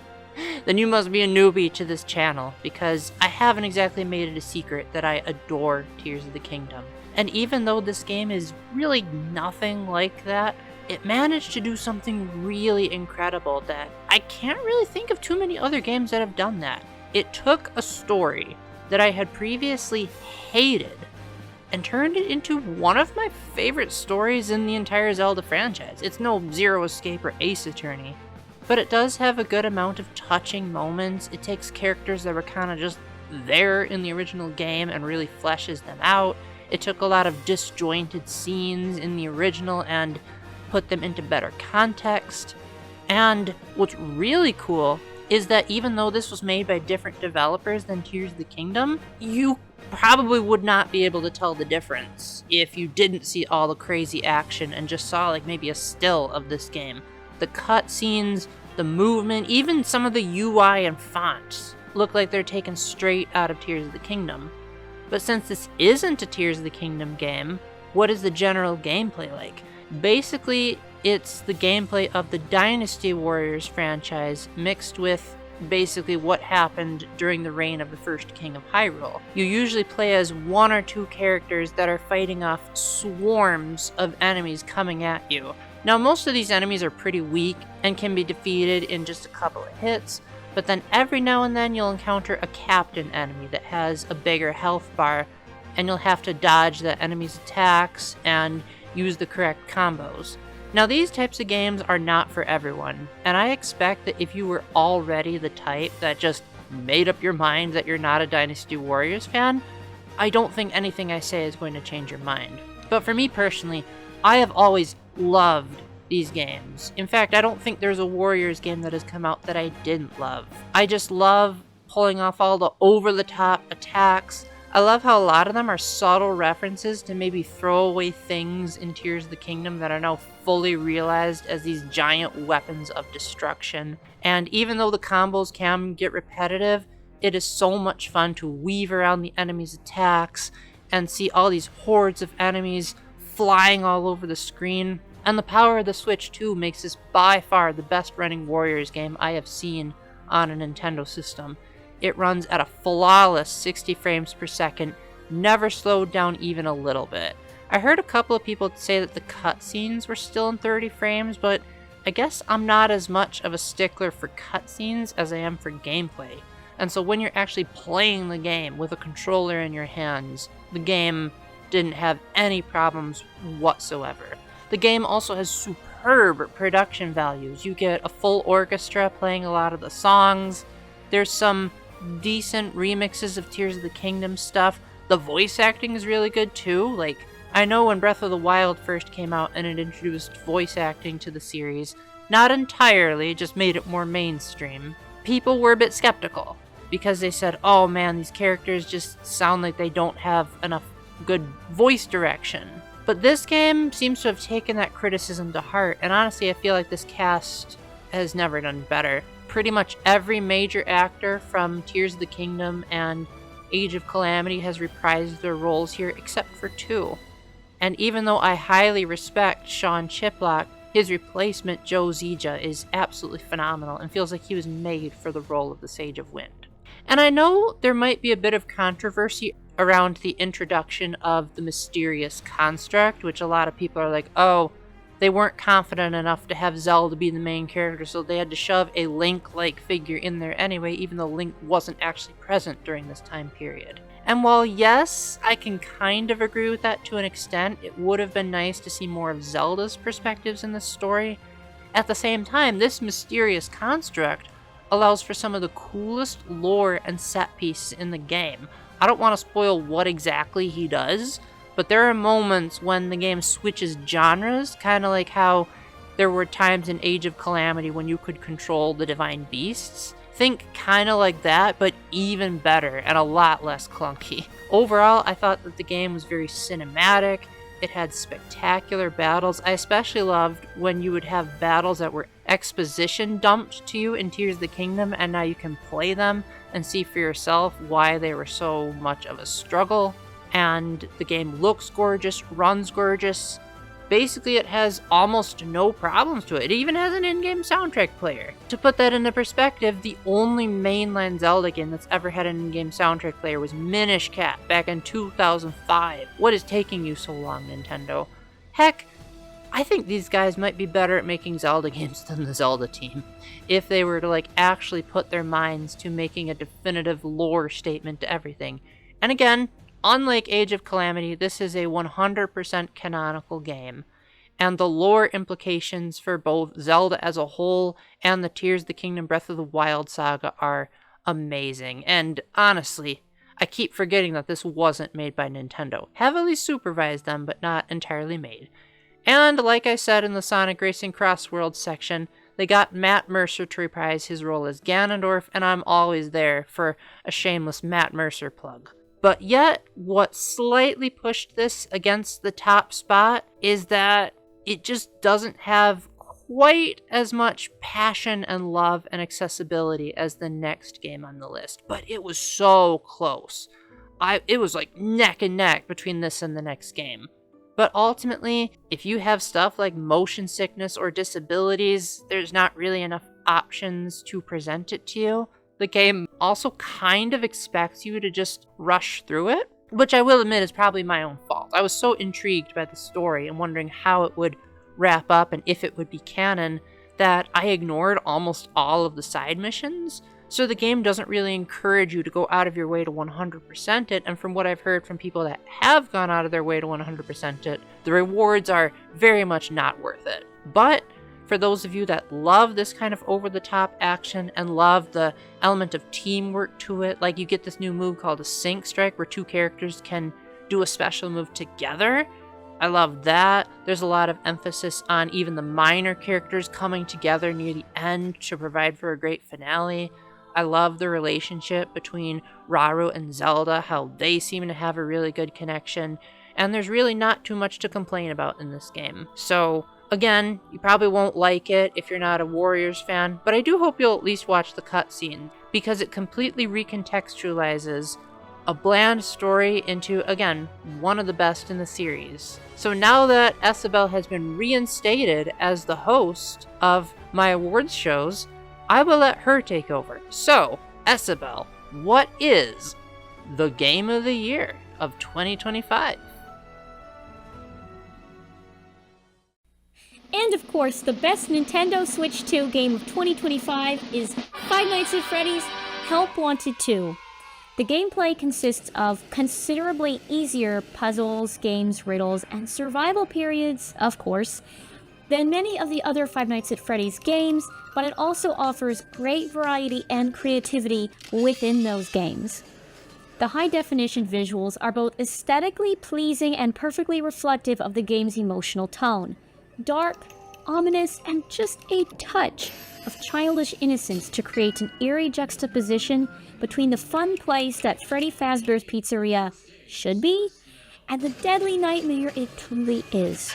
then you must be a newbie to this channel, because I haven't exactly made it a secret that I adore Tears of the Kingdom. And even though this game is really nothing like that, it managed to do something really incredible that I can't really think of too many other games that have done that. It took a story that I had previously hated and turned it into one of my favorite stories in the entire Zelda franchise. It's no Zero Escape or Ace Attorney, but it does have a good amount of touching moments. It takes characters that were kind of just there in the original game and really fleshes them out. It took a lot of disjointed scenes in the original and put them into better context. And what's really cool is that even though this was made by different developers than Tears of the Kingdom, you probably would not be able to tell the difference if you didn't see all the crazy action and just saw like maybe a still of this game. The cutscenes, the movement, even some of the UI and fonts look like they're taken straight out of Tears of the Kingdom. But since this isn't a Tears of the Kingdom game, what is the general gameplay like? Basically, it's the gameplay of the Dynasty Warriors franchise mixed with basically what happened during the reign of the first king of Hyrule. You usually play as one or two characters that are fighting off swarms of enemies coming at you. Now, most of these enemies are pretty weak and can be defeated in just a couple of hits, but then every now and then you'll encounter a captain enemy that has a bigger health bar, and you'll have to dodge the enemy's attacks and use the correct combos. Now, these types of games are not for everyone, and I expect that if you were already the type that just made up your mind that you're not a Dynasty Warriors fan, I don't think anything I say is going to change your mind. But for me personally, I have always loved these games. In fact, I don't think there's a Warriors game that has come out that I didn't love. I just love pulling off all the over-the-top attacks. I love how a lot of them are subtle references to maybe throwaway things in Tears of the Kingdom that are now fully realized as these giant weapons of destruction. And even though the combos can get repetitive, it is so much fun to weave around the enemy's attacks and see all these hordes of enemies flying all over the screen. And the power of the Switch too makes this by far the best running Warriors game I have seen on a Nintendo system. It runs at a flawless 60 frames per second, never slowed down even a little bit. I heard a couple of people say that the cutscenes were still in 30 frames, but I guess I'm not as much of a stickler for cutscenes as I am for gameplay. And so when you're actually playing the game with a controller in your hands, the game didn't have any problems whatsoever. The game also has superb production values. You get a full orchestra playing a lot of the songs. There's some decent remixes of Tears of the Kingdom stuff. The voice acting is really good too. Like, I know when Breath of the Wild first came out and it introduced voice acting to the series, not entirely, just made it more mainstream, people were a bit skeptical because they said, oh man, these characters just sound like they don't have enough good voice direction. But this game seems to have taken that criticism to heart, and honestly, I feel like this cast has never done better. Pretty much every major actor from Tears of the Kingdom and Age of Calamity has reprised their roles here except for two. And even though I highly respect Sean Chiplock, his replacement, Joe Zija, is absolutely phenomenal and feels like he was made for the role of the Sage of Wind. And I know there might be a bit of controversy around the introduction of the mysterious construct, which a lot of people are like, oh, they weren't confident enough to have Zelda be the main character, so they had to shove a Link-like figure in there anyway, even though Link wasn't actually present during this time period. And while yes, I can kind of agree with that to an extent, it would have been nice to see more of Zelda's perspectives in this story. At the same time, this mysterious construct allows for some of the coolest lore and set pieces in the game. I don't want to spoil what exactly he does, but there are moments when the game switches genres, kind of like how there were times in Age of Calamity when you could control the divine beasts. Think kind of like that, but even better and a lot less clunky. Overall, I thought that the game was very cinematic. It had spectacular battles. I especially loved when you would have battles that were exposition dumped to you in Tears of the Kingdom, and now you can play them and see for yourself why they were so much of a struggle. And the game looks gorgeous, runs gorgeous. Basically, it has almost no problems to it. It even has an in-game soundtrack player. To put that into perspective, the only mainline Zelda game that's ever had an in-game soundtrack player was Minish Cap back in 2005. What is taking you so long, Nintendo? Heck, I think these guys might be better at making Zelda games than the Zelda team, if they were to actually put their minds to making a definitive lore statement to everything. And again, unlike Age of Calamity, this is a 100% canonical game, and the lore implications for both Zelda as a whole and the Tears of the Kingdom Breath of the Wild saga are amazing. And honestly, I keep forgetting that this wasn't made by Nintendo. Heavily supervised them, but not entirely made. And like I said in the Sonic Racing Crossworld section, they got Matt Mercer to reprise his role as Ganondorf, and I'm always there for a shameless Matt Mercer plug. But yet, what slightly pushed this against the top spot is that it just doesn't have quite as much passion and love and accessibility as the next game on the list. But it was so close. It was like neck and neck between this and the next game. But ultimately, if you have stuff like motion sickness or disabilities, there's not really enough options to present it to you. the game also kind of expects you to just rush through it, which I will admit is probably my own fault. I was so intrigued by the story and wondering how it would wrap up and if it would be canon that I ignored almost all of the side missions. So the game doesn't really encourage you to go out of your way to 100% it, and from what I've heard from people that have gone out of their way to 100% it, the rewards are very much not worth it. But for those of you that love this kind of over-the-top action and love the element of teamwork to it, like you get this new move called a sync strike where two characters can do a special move together. I love that. There's a lot of emphasis on even the minor characters coming together near the end to provide for a great finale. I love the relationship between Raru and Zelda, how they seem to have a really good connection, and there's really not too much to complain about in this game. So, again, you probably won't like it if you're not a Warriors fan, but I do hope you'll at least watch the cutscene, because it completely recontextualizes a bland story into, again, one of the best in the series. So now that Esabelle has been reinstated as the host of my awards shows, I will let her take over. So, Esabelle, what is the game of the year of 2025? And of course, the best Nintendo Switch 2 game of 2025 is Five Nights at Freddy's Help Wanted 2. The gameplay consists of considerably easier puzzles, games, riddles, and survival periods, of course, than many of the other Five Nights at Freddy's games, but it also offers great variety and creativity within those games. The high-definition visuals are both aesthetically pleasing and perfectly reflective of the game's emotional tone. Dark, ominous, and just a touch of childish innocence to create an eerie juxtaposition between the fun place that Freddy Fazbear's Pizzeria should be and the deadly nightmare it truly is.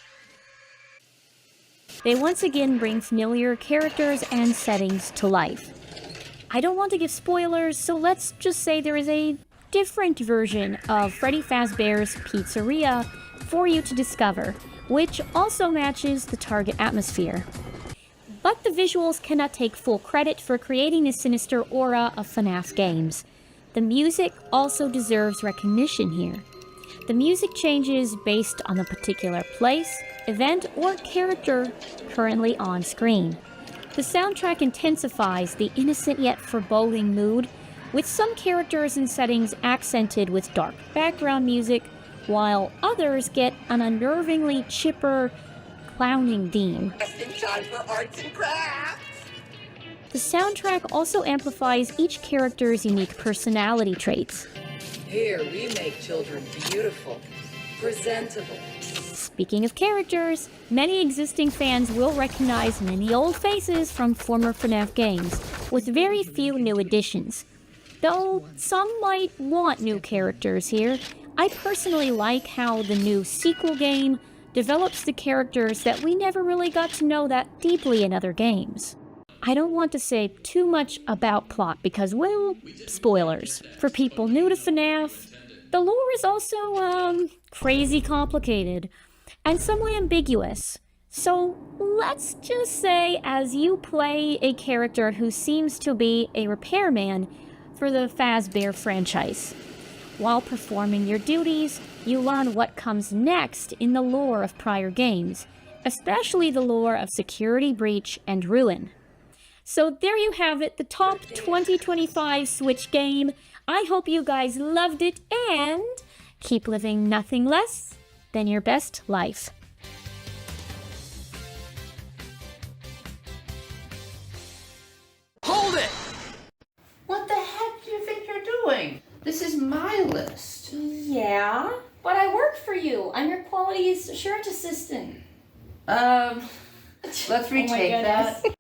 They once again bring familiar characters and settings to life. I don't want to give spoilers, so let's just say there is a different version of Freddy Fazbear's Pizzeria for you to discover, which also matches the target atmosphere. But the visuals cannot take full credit for creating the sinister aura of FNAF games. The music also deserves recognition here. The music changes based on the particular place, event, or character currently on screen. The soundtrack intensifies the innocent yet foreboding mood, with some characters and settings accented with dark background music, while others get an unnervingly chipper, clowning theme. Just in time for arts and crafts! The soundtrack also amplifies each character's unique personality traits. Here, we make children beautiful, presentable. Speaking of characters, many existing fans will recognize many old faces from former FNAF games, with very few new additions. Though some might want new characters here, I personally like how the new sequel game develops the characters that we never really got to know that deeply in other games. I don't want to say too much about plot because, well, spoilers. For people new to FNAF, the lore is also, crazy complicated and somewhat ambiguous. So let's just say as you play a character who seems to be a repairman for the Fazbear franchise, while performing your duties, you learn what comes next in the lore of prior games, especially the lore of Security Breach and Ruin. So there you have it, the top 2025 Switch game. I hope you guys loved it and keep living nothing less than your best life. Hold it! What the heck do you think you're doing? This is my list. Yeah, but I work for you. I'm your quality assurance assistant. Let's retake that. goodness.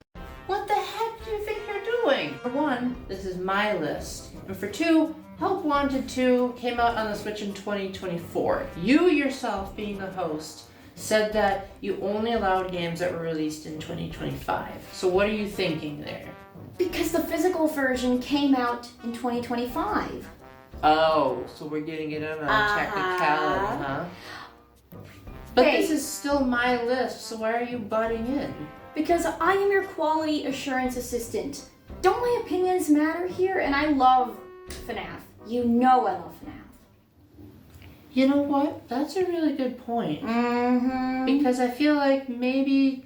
What the heck do you think you're doing? For one, this is my list. And for two, Help Wanted 2 came out on the Switch in 2024. You yourself, being the host, said that you only allowed games that were released in 2025. So what are you thinking there? Because the physical version came out in 2025. Oh, so we're getting it on a technicality, huh? But Hey. this is still my list, so why are you butting in? Because I am your quality assurance assistant. don't my opinions matter here? And I love FNAF. You know I love FNAF. You know what? That's a really good point. Mm-hmm. Because I feel like maybe,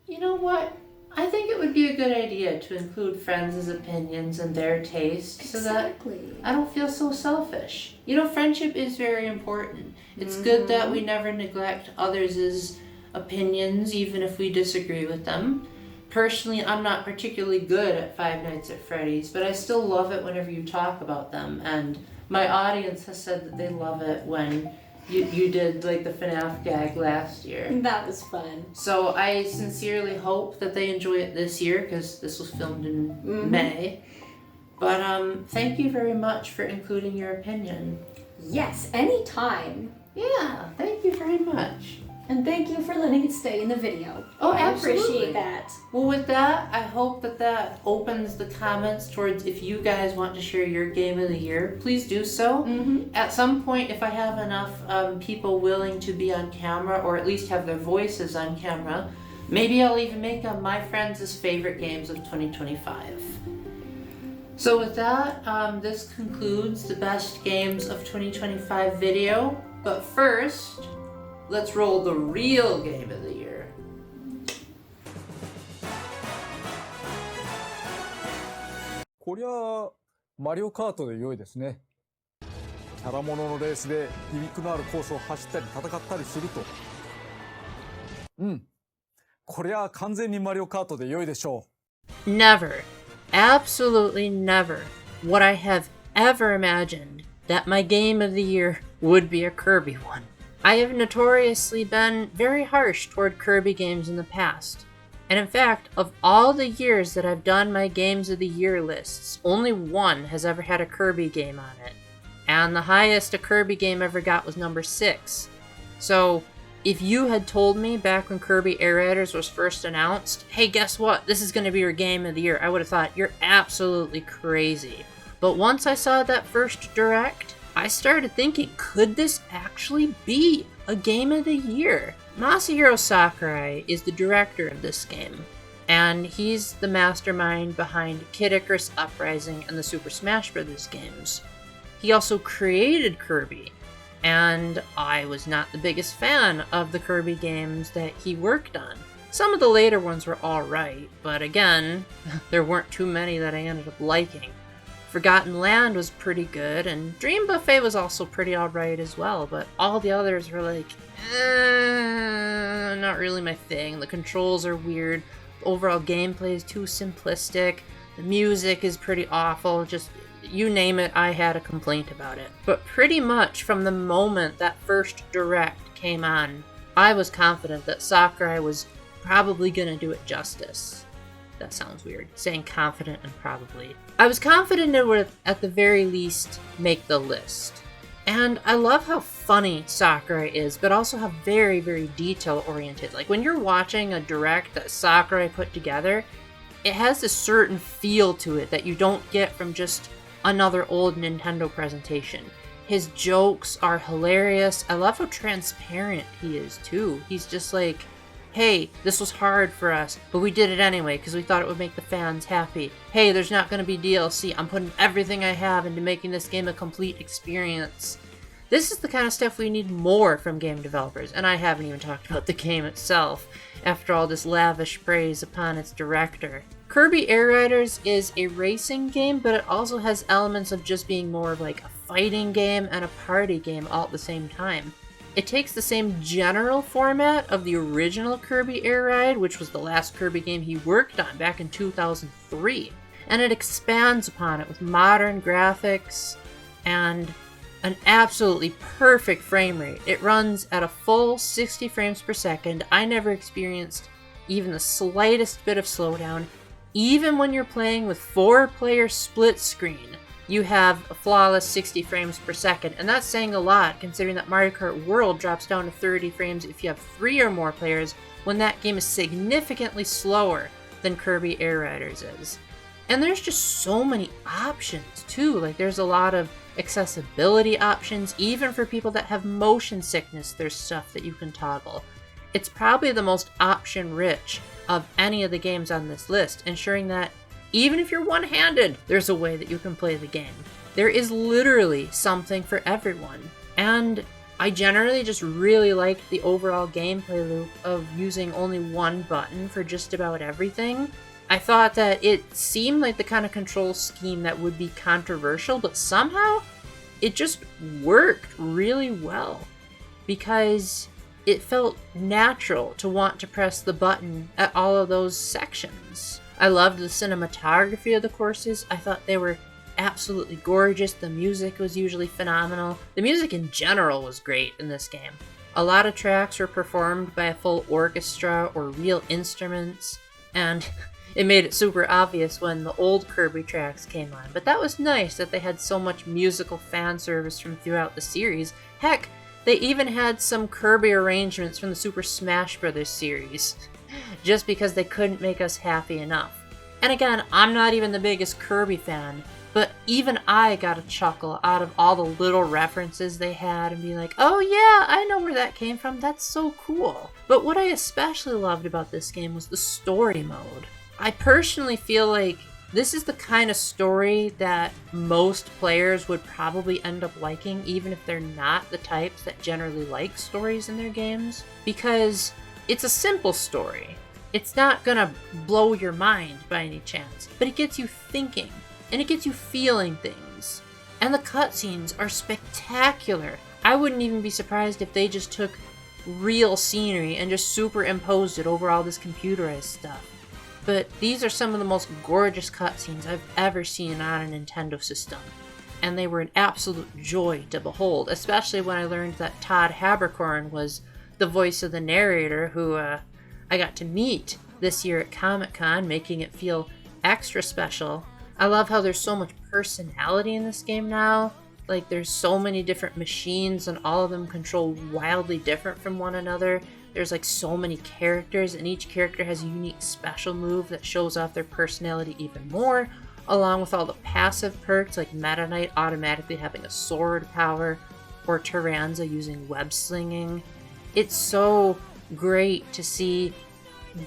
you know what? I think it would be a good idea to include friends' opinions and their taste so that I don't feel so selfish. You know, friendship is very important. It's good that we never neglect others' opinions, even if we disagree with them. Personally, I'm not particularly good at Five Nights at Freddy's, but I still love it whenever you talk about them. And my audience has said that they love it when you did like the FNAF gag last year. That was fun. So I sincerely hope that they enjoy it this year, because this was filmed in May. But thank you very much for including your opinion. Yes, anytime. Yeah, thank you very much. And thank you for letting it stay in the video. Oh, I absolutely. appreciate that. Well, with that, I hope that opens the comments towards if you guys want to share your game of the year, please do so. At some point, if I have enough people willing to be on camera, or at least have their voices on camera, maybe I'll even make my friends' favorite games of 2025. So with that, this concludes the best games of 2025 video. But first, let's roll the real game of the year. こりゃマリオカートで良いですね。キャラもののレースでギミックのあるコースを走ったり戦ったりすると。こりゃ完全にマリオカートで良いでしょう。Never, absolutely never would I have ever imagined that my game of the year would be a Kirby one. I have notoriously been very harsh toward Kirby games in the past. And in fact, of all the years that I've done my games of the year lists, only one has ever had a Kirby game on it. And the highest a Kirby game ever got was number 6. So, if you had told me back when Kirby Air Raiders was first announced, hey, guess what? This is going to be your game of the year, I would have thought, you're absolutely crazy. But once I saw that first direct, I started thinking, could this actually be a game of the year? Masahiro Sakurai is the director of this game, and he's the mastermind behind Kid Icarus Uprising and the Super Smash Bros. Games. He also created Kirby, and I was not the biggest fan of the Kirby games that he worked on. Some of the later ones were alright, but again, there weren't too many that I ended up liking. Forgotten Land was pretty good, and Dream Buffet was also pretty alright as well, but all the others were like, not really my thing. The controls are weird, the overall gameplay is too simplistic, the music is pretty awful, just you name it, I had a complaint about it. But pretty much from the moment that first direct came on, I was confident that Sakurai was probably gonna do it justice. That sounds weird, saying confident and probably. I was confident it would, at the very least, make the list. And I love how funny Sakurai is, but also how very, very detail-oriented. Like, when you're watching a direct that Sakurai put together, it has a certain feel to it that you don't get from just another old Nintendo presentation. His jokes are hilarious. I love how transparent he is, too. He's just like, hey, this was hard for us, but we did it anyway because we thought it would make the fans happy. Hey, there's not going to be DLC. I'm putting everything I have into making this game a complete experience. This is the kind of stuff we need more from game developers, and I haven't even talked about the game itself, after all this lavish praise upon its director. Kirby Air Raiders is a racing game, but it also has elements of just being more of like a fighting game and a party game all at the same time. It takes the same general format of the original Kirby Air Ride, which was the last Kirby game he worked on back in 2003, and it expands upon it with modern graphics and an absolutely perfect frame rate. It runs at a full 60 frames per second. I never experienced even the slightest bit of slowdown. Even when you're playing with 4-player split screen, you have a flawless 60 frames per second, and that's saying a lot considering that Mario Kart World drops down to 30 frames if you have 3 or more players, when that game is significantly slower than Kirby Air Raiders is. And there's just so many options too. Like, there's a lot of accessibility options. Even for people that have motion sickness, there's stuff that you can toggle. It's probably the most option rich of any of the games on this list, ensuring that Even if you're one-handed, there's a way that you can play the game. There is literally something for everyone. And I generally just really liked the overall gameplay loop of using only one button for just about everything. I thought that it seemed like the kind of control scheme that would be controversial, but somehow it just worked really well because it felt natural to want to press the button at all of those sections. I loved the cinematography of the courses. I thought they were absolutely gorgeous. The music was usually phenomenal. The music in general was great in this game. A lot of tracks were performed by a full orchestra or real instruments, and it made it super obvious when the old Kirby tracks came on. But that was nice that they had so much musical fan service from throughout the series. Heck, they even had some Kirby arrangements from the Super Smash Bros. Series, just because they couldn't make us happy enough. And again, I'm not even the biggest Kirby fan, but even I got a chuckle out of all the little references they had and be like, oh yeah, I know where that came from, that's so cool. But what I especially loved about this game was the story mode. I personally feel like this is the kind of story that most players would probably end up liking, even if they're not the types that generally like stories in their games, because it's a simple story. It's not gonna blow your mind by any chance, but it gets you thinking, and it gets you feeling things. And the cutscenes are spectacular. I wouldn't even be surprised if they just took real scenery and just superimposed it over all this computerized stuff. But these are some of the most gorgeous cutscenes I've ever seen on a Nintendo system. And they were an absolute joy to behold, especially when I learned that Todd Haberkorn was the voice of the narrator who I got to meet this year at Comic-Con, making it feel extra special. I love how there's so much personality in this game now. Like, there's so many different machines and all of them control wildly different from one another. There's like so many characters, and each character has a unique special move that shows off their personality even more, along with all the passive perks like Meta Knight automatically having a sword power, or Tyranza using web slinging. It's so great to see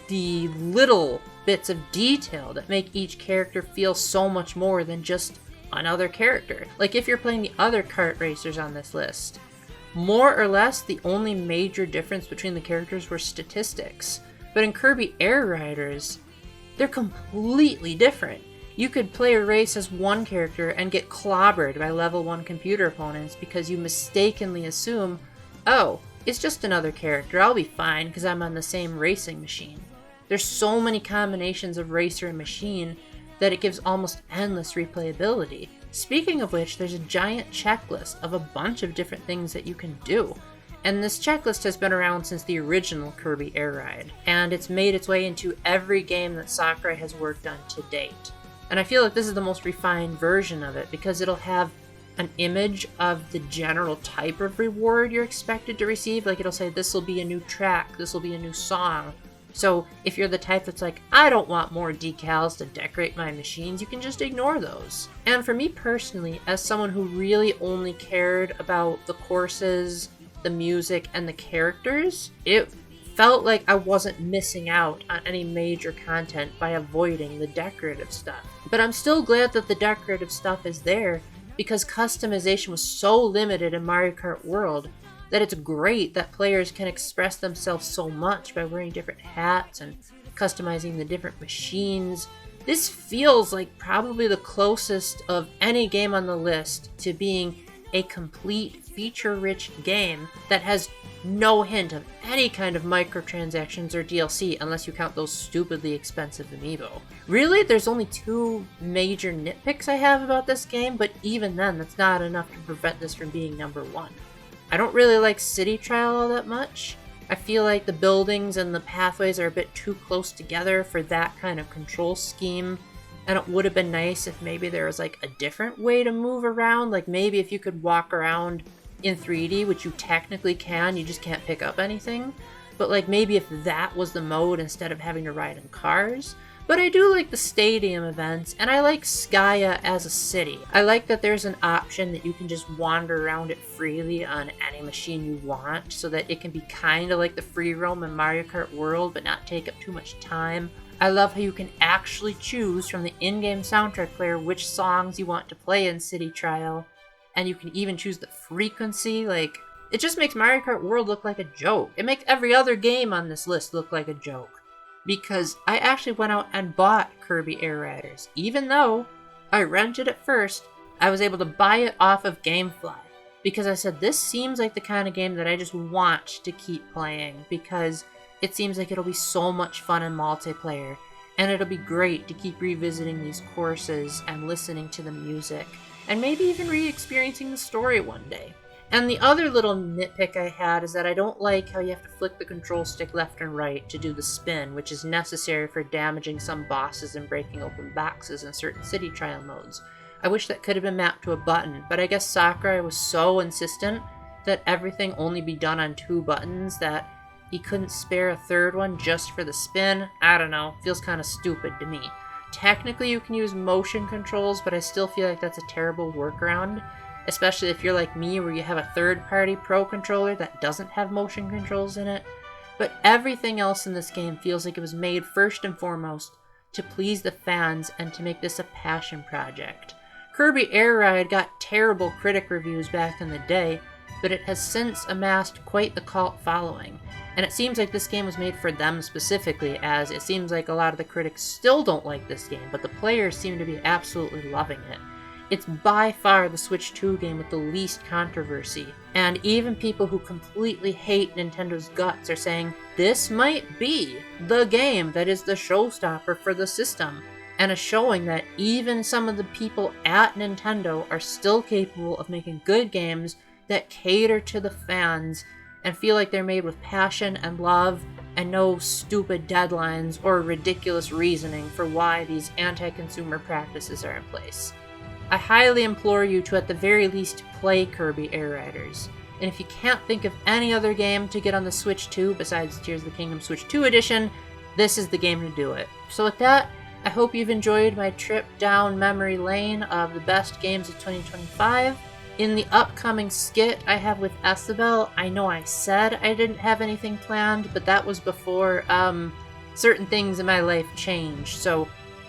the little bits of detail that make each character feel so much more than just another character. Like if you're playing the other kart racers on this list, more or less, the only major difference between the characters were statistics. But in Kirby Air Riders, they're completely different. You could play a race as one character and get clobbered by level 1 computer opponents because you mistakenly assume, oh, it's just another character, I'll be fine because I'm on the same racing machine. There's so many combinations of racer and machine that it gives almost endless replayability. Speaking of which, there's a giant checklist of a bunch of different things that you can do. And this checklist has been around since the original Kirby Air Ride, and it's made its way into every game that Sakurai has worked on to date. And I feel like this is the most refined version of it because it'll have an image of the general type of reward you're expected to receive. Like it'll say this will be a new track, this will be a new song. So if you're the type that's like, I don't want more decals to decorate my machines, you can just ignore those. And for me personally, as someone who really only cared about the courses, the music, and the characters, it felt like I wasn't missing out on any major content by avoiding the decorative stuff. But I'm still glad that the decorative stuff is there because customization was so limited in Mario Kart World that it's great that players can express themselves so much by wearing different hats and customizing the different machines. This feels like probably the closest of any game on the list to being a complete feature-rich game that has no hint of any kind of microtransactions or DLC unless you count those stupidly expensive amiibo. Really, there's only 2 major nitpicks I have about this game, but even then, that's not enough to prevent this from being number 1. I don't really like City Trial all that much. I feel like the buildings and the pathways are a bit too close together for that kind of control scheme, and it would have been nice if maybe there was like a different way to move around, like maybe if you could walk around in 3D, which you technically can, you just can't pick up anything. but like maybe if that was the mode instead of having to ride in cars. But I do like the stadium events, and I like Skya as a city. I like that there's an option that you can just wander around it freely on any machine you want, so that it can be kind of like the free roam in Mario Kart World, but not take up too much time. I love how you can actually choose from the in-game soundtrack player which songs you want to play in City Trial, and you can even choose the frequency. Like, it just makes Mario Kart World look like a joke. It makes every other game on this list look like a joke. Because I actually went out and bought Kirby Air Riders. Even though I rented it first, I was able to buy it off of GameFly. Because I said, this seems like the kind of game that I just want to keep playing. Because it seems like it'll be so much fun in multiplayer. And it'll be great to keep revisiting these courses and listening to the music. And maybe even re-experiencing the story one day. And the other little nitpick I had is that I don't like how you have to flick the control stick left and right to do the spin, which is necessary for damaging some bosses and breaking open boxes in certain city trial modes. I wish that could have been mapped to a button, but I guess Sakurai was so insistent that everything only be done on 2 buttons that he couldn't spare a third one just for the spin. I don't know, feels kind of stupid to me. Technically you can use motion controls, but I still feel like that's a terrible workaround. Especially if you're like me, where you have a third-party Pro controller that doesn't have motion controls in it. But everything else in this game feels like it was made first and foremost to please the fans and to make this a passion project. Kirby Air Ride got terrible critic reviews back in the day, but it has since amassed quite the cult following. And it seems like this game was made for them specifically, as it seems like a lot of the critics still don't like this game, but the players seem to be absolutely loving it. It's by far the Switch 2 game with the least controversy, and even people who completely hate Nintendo's guts are saying this might be the game that is the showstopper for the system, and a showing that even some of the people at Nintendo are still capable of making good games that cater to the fans and feel like they're made with passion and love and no stupid deadlines or ridiculous reasoning for why these anti-consumer practices are in place. I highly implore you to at the very least play Kirby Air Riders. And if you can't think of any other game to get on the Switch 2 besides Tears of the Kingdom Switch 2 Edition, this is the game to do it. So with that, I hope you've enjoyed my trip down memory lane of the best games of 2025. In the upcoming skit I have with Esabelle, I know I said I didn't have anything planned, but that was before certain things in my life changed. So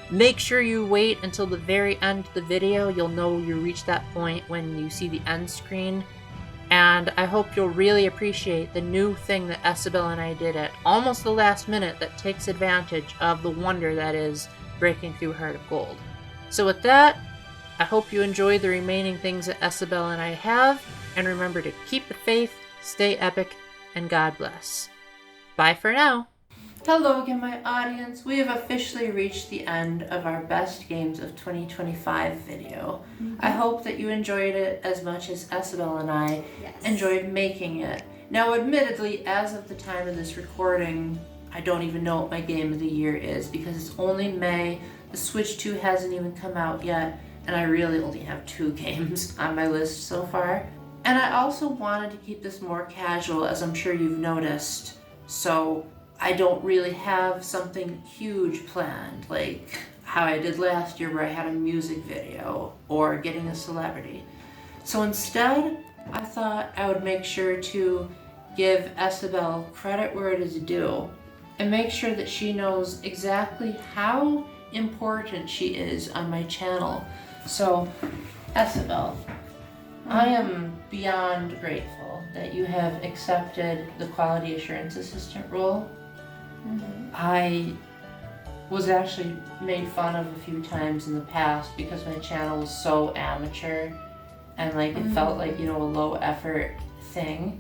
make sure you wait until the very end of the video. You'll know you reach that point when you see the end screen. And I hope you'll really appreciate the new thing that Esabelle and I did at almost the last minute that takes advantage of the wonder that is breaking through Heart of Gold. So with that, I hope you enjoy the remaining things that Esabelle and I have, and remember to keep the faith, stay epic, and God bless. Bye for now! Hello again, my audience. We have officially reached the end of our Best Games of 2025 video. I hope that you enjoyed it as much as Esabelle and I enjoyed making it. Now, admittedly, as of the time of this recording, I don't even know what my game of the year is because it's only May, the Switch 2 hasn't even come out yet, and I really only have 2 games on my list so far. And I also wanted to keep this more casual, as I'm sure you've noticed, so I don't really have something huge planned, like how I did last year where I had a music video or getting a celebrity. So instead, I thought I would make sure to give Esabelle credit where it is due and make sure that she knows exactly how important she is on my channel. So, Esabelle, I am beyond grateful that you have accepted the quality assurance assistant role. I was actually made fun of a few times in the past because my channel was so amateur and like it felt like, you know, a low effort thing.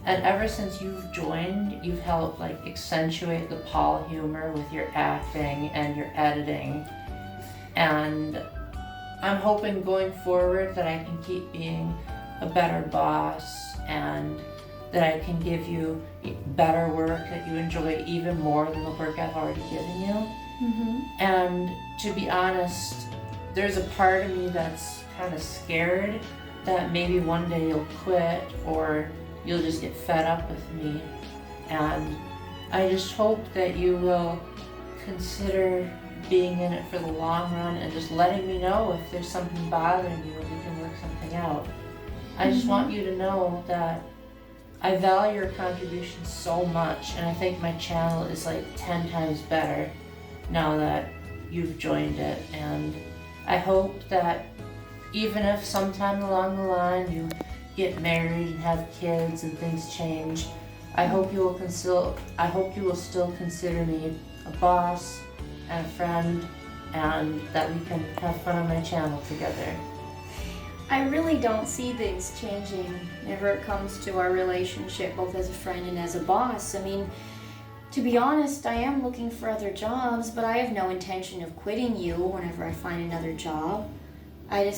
And ever since you've joined, you've helped like accentuate the Paul humor with your acting and your editing. And I'm hoping going forward that I can keep being a better boss and that I can give you better work that you enjoy even more than the work I've already given you. And to be honest, there's a part of me that's kind of scared that maybe one day you'll quit or you'll just get fed up with me and I just hope that you will consider being in it for the long run and just letting me know if there's something bothering you and we can work something out. I just want you to know that I value your contribution so much, and I think my channel is like 10 times better now that you've joined it. And I hope that even if sometime along the line you get married and have kids and things change, I hope you will still consider me a boss and a friend, and that we can have fun on my channel together. I really don't see things changing whenever it comes to our relationship, both as a friend and as a boss. I mean, to be honest, I am looking for other jobs, but I have no intention of quitting you whenever I find another job. I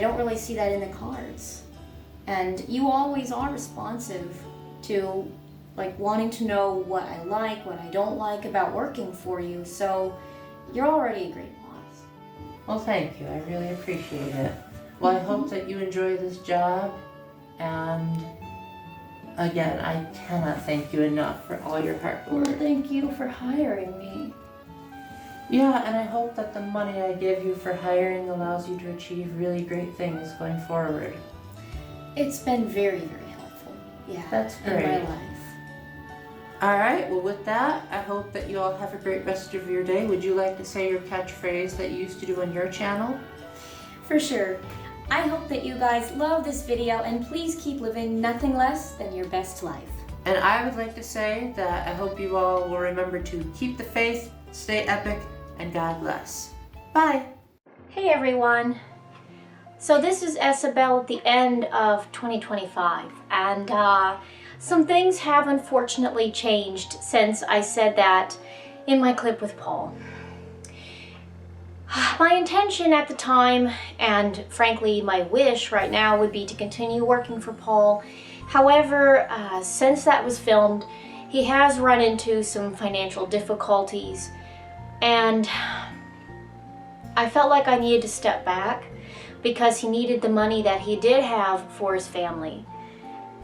don't really see that in the cards. And you always are responsive to like wanting to know what I like, what I don't like about working for you, so you're already a great boss. Well, thank you. I really appreciate it. Well, I hope that you enjoy this job, and again, I cannot thank you enough for all your hard work. Well, thank you for hiring me. Yeah, and I hope that the money I give you for hiring allows you to achieve really great things going forward. It's been very, very helpful. Yeah, that's great. In my life. Alright, well with that, I hope that you all have a great rest of your day. Would you like to say your catchphrase that you used to do on your channel? For sure. I hope that you guys love this video, and please keep living nothing less than your best life. And I would like to say that I hope you all will remember to keep the faith, stay epic, and God bless. Bye! Hey everyone! So this is Esabelle at the end of 2025, and some things have unfortunately changed since I said that in my clip with Paul. My intention at the time, and frankly my wish right now, would be to continue working for Paul. However, since that was filmed, he has run into some financial difficulties, and I felt like I needed to step back because he needed the money that he did have for his family.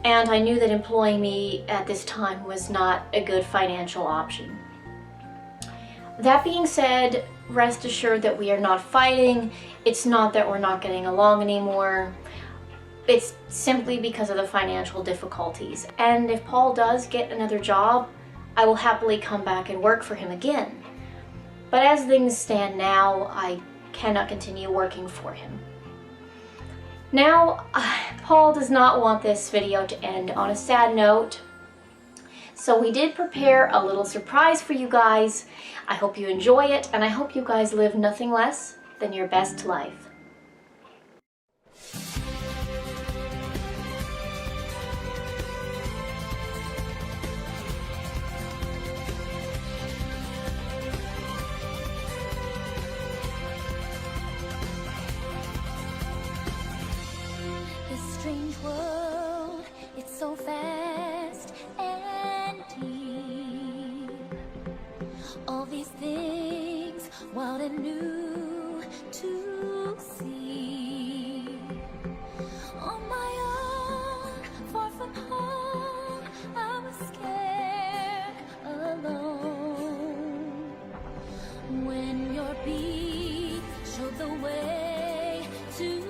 And I knew that employing me at this time was not a good financial option. That being said, rest assured that we are not fighting. It's not that we're not getting along anymore. It's simply because of the financial difficulties. And if Paul does get another job, I will happily come back and work for him again. But as things stand now, I cannot continue working for him. Now, Paul does not want this video to end on a sad note, so we did prepare a little surprise for you guys. I hope you enjoy it, and I hope you guys live nothing less than your best life. Strange world, it's so fast and deep. All these things, wild and new to see. On my own, far from home, I was scared alone. When your beat showed the way to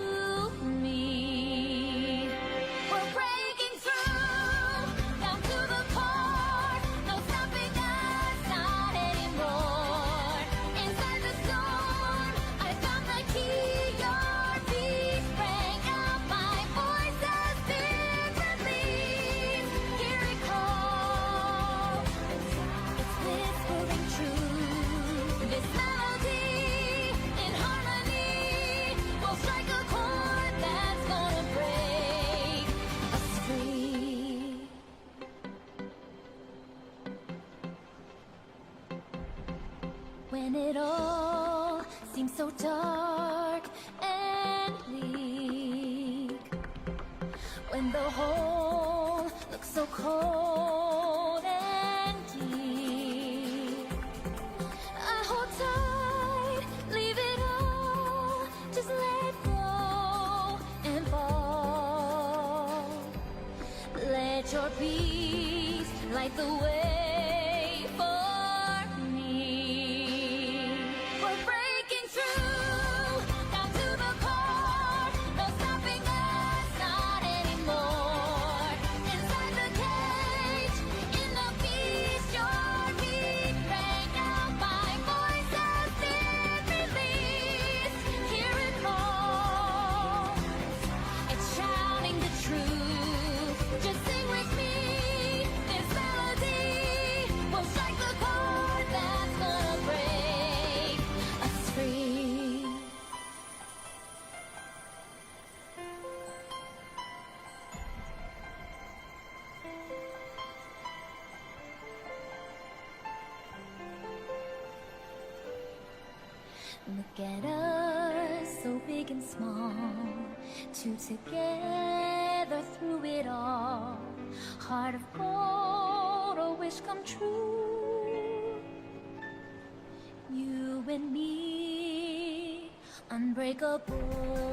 when it all seems so dark and bleak, when the hole looks so cold and deep, I hold tight, leave it all, just let go and fall. Let your peace light the way Look at us, so big and small, two together through it all. Heart of gold, a wish come true. You and me, unbreakable.